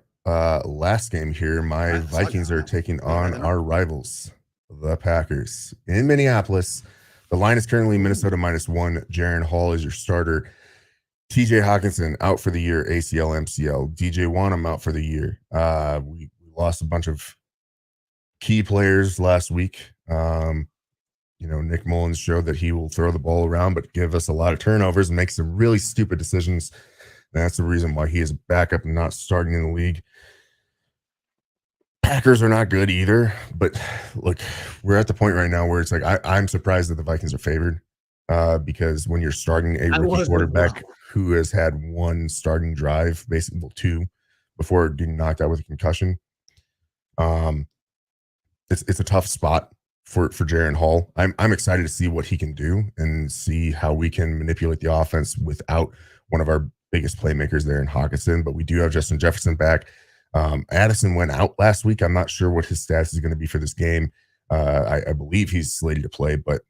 last game here. My Vikings are taking on our rivals, the Packers, in Minneapolis. The line is currently Minnesota -1. Jaren Hall is your starter. TJ Hawkinson out for the year, ACL, MCL. DJ Wanham out for the year. We lost a bunch of key players last week. Nick Mullins showed that he will throw the ball around, but give us a lot of turnovers and make some really stupid decisions. That's the reason why he is backup and not starting in the league. Packers are not good either, but look, we're at the point right now where it's like I'm surprised that the Vikings are favored because when you're starting a rookie quarterback who has had one starting drive, basically 2, before getting knocked out with a concussion, it's a tough spot for Jaren Hall. I'm excited to see what he can do and see how we can manipulate the offense without one of our biggest playmakers there in Hawkinson, but we do have Justin Jefferson back. Addison went out last week. I'm not sure what his status is going to be for this game. I believe he's slated to play, but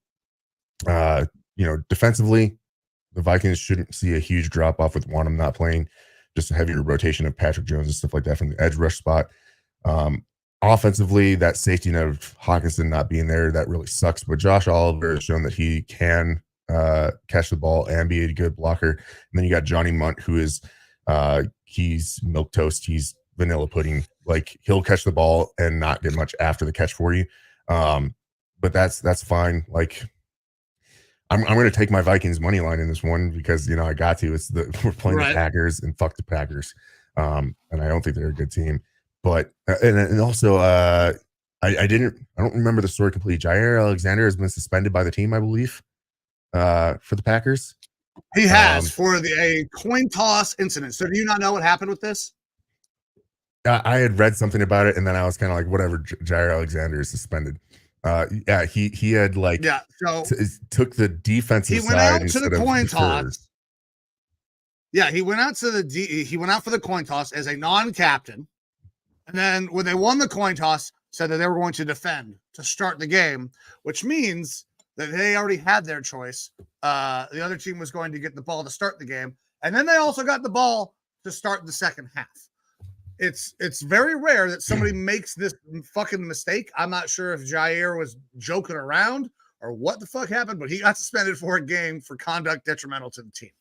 defensively, the Vikings shouldn't see a huge drop off with Wanham not playing. Just a heavier rotation of Patrick Jones and stuff like that from the edge rush spot. Offensively, that safety net of Hawkinson not being there, that really sucks. But Josh Oliver has shown that he can catch the ball and be a good blocker. And then you got Johnny Munt, who is he's milquetoast. He's vanilla pudding. Like he'll catch the ball and not get much after the catch for you. But that's fine. Like I'm going to take my Vikings money line in this one because I got to. We're playing the Packers and fuck the Packers. And I don't think they're a good team. But and also I don't remember the story completely. Jair Alexander has been suspended by the team, I believe, for the Packers. He has for a coin toss incident. So do you not know what happened with this? I had read something about it, and then I was kind of like, whatever. Jair Alexander is suspended. Yeah, he had like Yeah, so took the defensive he went side out to the instead of coin deferred. toss. Yeah, he went out for the coin toss as a non-captain. And then when they won the coin toss, said that they were going to defend to start the game, which means that they already had their choice. The other team was going to get the ball to start the game, and then they also got the ball to start the second half. It's very rare that somebody makes this fucking mistake. I'm not sure if Jair was joking around or what the fuck happened, but he got suspended for a game for conduct detrimental to the team.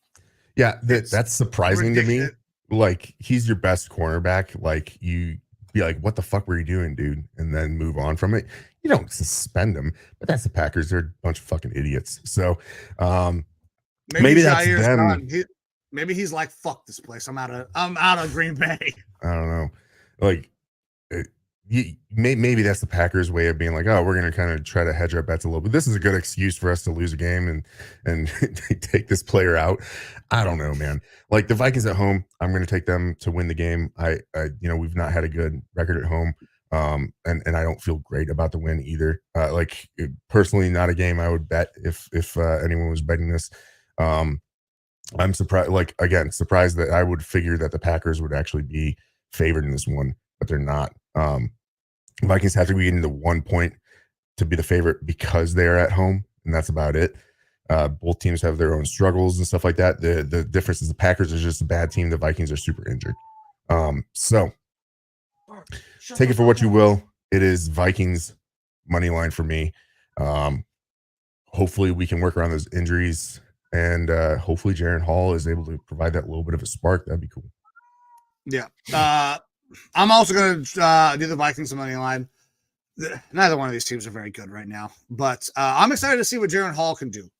Yeah, that's surprising ridiculous. to me. Like, he's your best cornerback. Like, you be like, what the fuck were you doing, dude? And then move on from it. You don't suspend him, but that's the Packers. They're a bunch of fucking idiots. So maybe that's Jair's them. Maybe he's like, fuck this place. I'm out of Green Bay. I don't know. Like, maybe that's the Packers' way of being like, oh, we're going to kind of try to hedge our bets a little bit. This is a good excuse for us to lose a game and take this player out. I don't know, man. Like, the Vikings at home, I'm going to take them to win the game. We've not had a good record at home. And I don't feel great about the win either. Personally, not a game I would bet if anyone was betting this. I'm surprised, surprised that I would figure that the Packers would actually be favored in this one, but they're not. Vikings have to be getting to 1 point to be the favorite because they're at home, and that's about it. Both teams have their own struggles and stuff like that. The difference is the Packers are just a bad team. The Vikings are super injured. So take it for what you will. It is Vikings money line for me. Hopefully we can work around those injuries, and hopefully Jaren Hall is able to provide that little bit of a spark. That'd be cool. Yeah. I'm also going to do the Vikings money line. Neither one of these teams are very good right now, but I'm excited to see what Jaren Hall can do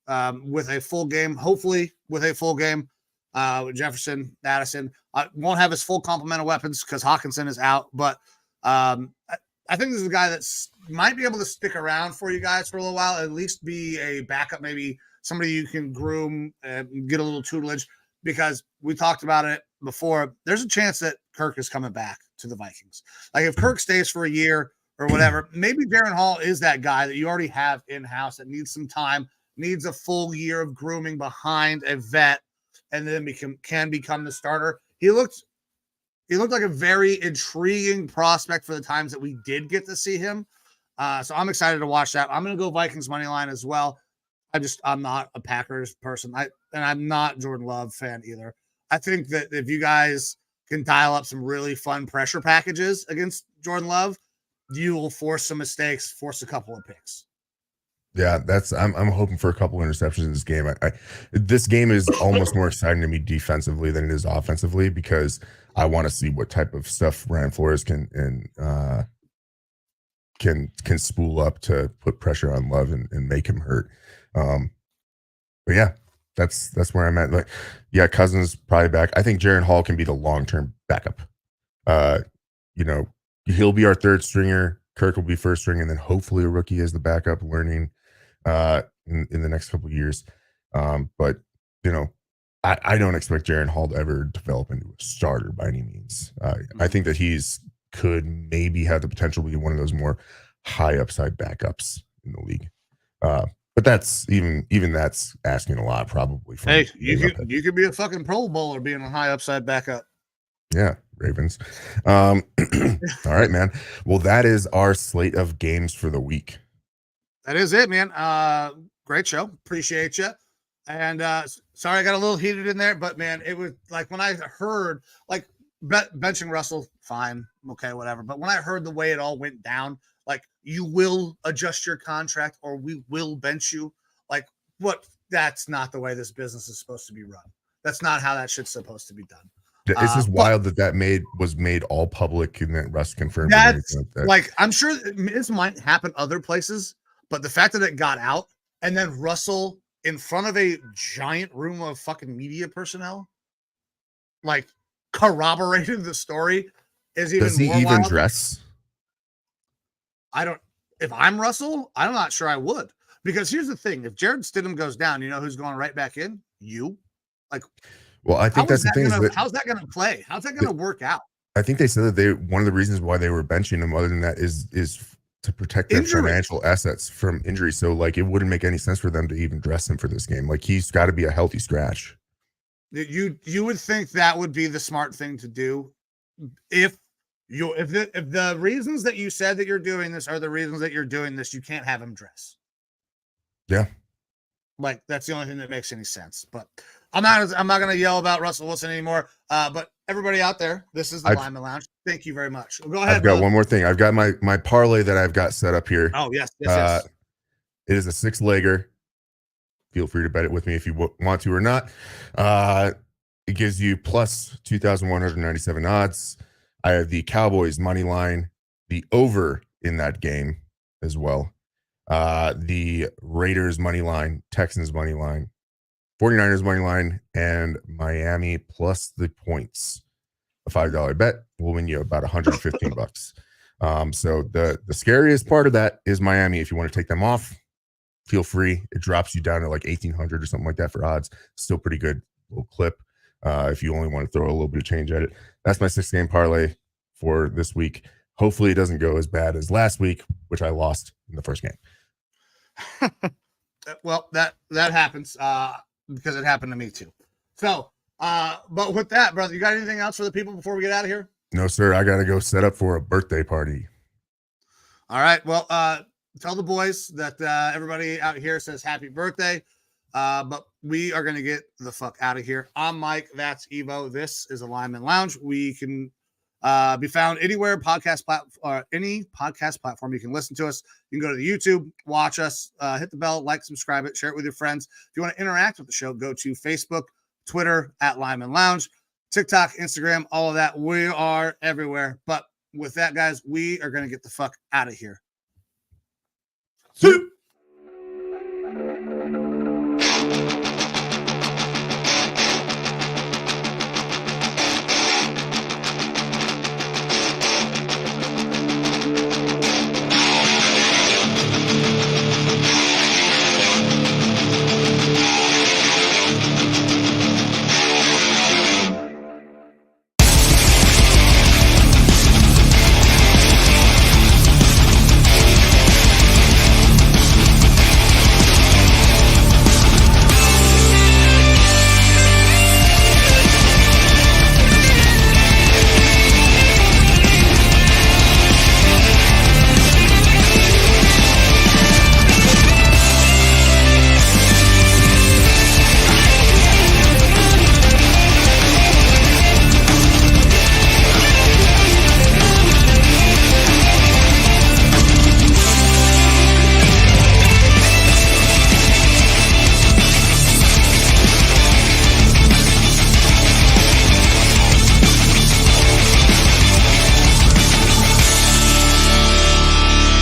with a full game. Hopefully, with a full game with Jefferson, Addison. Won't have his full complement of weapons because Hawkinson is out, but I think this is a guy that might be able to stick around for you guys for a little while, at least be a backup, maybe somebody you can groom and get a little tutelage, because we talked about it before. There's a chance that Kirk is coming back to the Vikings. Like, if Kirk stays for a year or whatever, maybe Jaren Hall is that guy that you already have in-house that needs some time, needs a full year of grooming behind a vet, and then can become the starter. He looked like a very intriguing prospect for the times that we did get to see him. So I'm excited to watch that. I'm going to go Vikings money line as well. I'm not a Packers person. And I'm not Jordan Love fan either. I think that if you guys can dial up some really fun pressure packages against Jordan Love, you will force some mistakes, force a couple of picks. Yeah, I'm hoping for a couple of interceptions in this game. This game is almost more exciting to me defensively than it is offensively, because I want to see what type of stuff Ryan Flores can spool up to put pressure on Love and make him hurt. But yeah, that's where I'm at. Like, yeah, Cousins probably back. I think Jaren Hall can be the long-term backup. He'll be our third stringer. Kirk will be first string, and then hopefully a rookie as the backup, learning in the next couple of years. But I don't expect Jaren Hall to ever develop into a starter by any means. I think that could maybe have the potential to be one of those more high upside backups in the league. But that's even that's asking a lot, probably. Hey, you could be a fucking Pro Bowler being a high upside backup. Yeah, Ravens. All right, man. Well, that is our slate of games for the week. That is it, man. Great show. Appreciate you. And sorry I got a little heated in there, but man, it was like when I heard like benching Russell, fine, okay, whatever. But when I heard the way it all went down, like, you will adjust your contract or we will bench you. Like, what? That's not the way this business is supposed to be run. That's not how that shit's supposed to be done. It's just wild that was made all public and that Russ confirmed. That's like, I'm sure this might happen other places, but the fact that it got out and then Russell in front of a giant room of fucking media personnel, like, corroborated the story is even more wild. Does he even dress? If I'm Russell, I'm not sure I would. Because here's the thing. If Jared Stidham goes down, you know who's going right back in? You. Like, well, I think that's the thing. How's that going to play? How's that going to work out? I think they said that one of the reasons why they were benching him, other than that, is to protect their financial assets from injury. So like, it wouldn't make any sense for them to even dress him for this game. Like, he's got to be a healthy scratch. You would think that would be the smart thing to do if the reasons that you said that you're doing this are the reasons that you're doing this. You can't have him dress. Yeah. Like, that's the only thing that makes any sense. But I'm not going to yell about Russell Wilson anymore. But everybody out there, this is the Lineman Lounge. Thank you very much. Go ahead. I've got one more thing. I've got my parlay that I've got set up here. Oh, yes. It is a 6-legger. Feel free to bet it with me if you want to or not. It gives you plus 2,197 odds. I have the Cowboys money line, the over in that game as well. The Raiders money line, Texans money line, 49ers money line, and Miami plus the points. A $5 bet will win you about $115. So the scariest part of that is Miami. If you want to take them off, feel free. It drops you down to like 1,800 or something like that for odds. Still pretty good little clip. If you only want to throw a little bit of change at it. That's my 6-game parlay for this week. Hopefully it doesn't go as bad as last week, which I lost in the first game. Well, that happens because it happened to me too. So, but with that, brother, you got anything else for the people before we get out of here? No, sir. I got to go set up for a birthday party. All right. Well, tell the boys that everybody out here says happy birthday. But we are going to get the fuck out of here. I'm Mike. That's Evo. This is a Lineman Lounge. We can be found anywhere any podcast platform you can listen to us. You can go to the YouTube, watch us, hit the bell, like, subscribe it, share it with your friends. If you want to interact with the show, go to Facebook, Twitter at Lineman Lounge, TikTok, Instagram, all of that. We are everywhere. But with that, guys, we are going to get the fuck out of here. See you.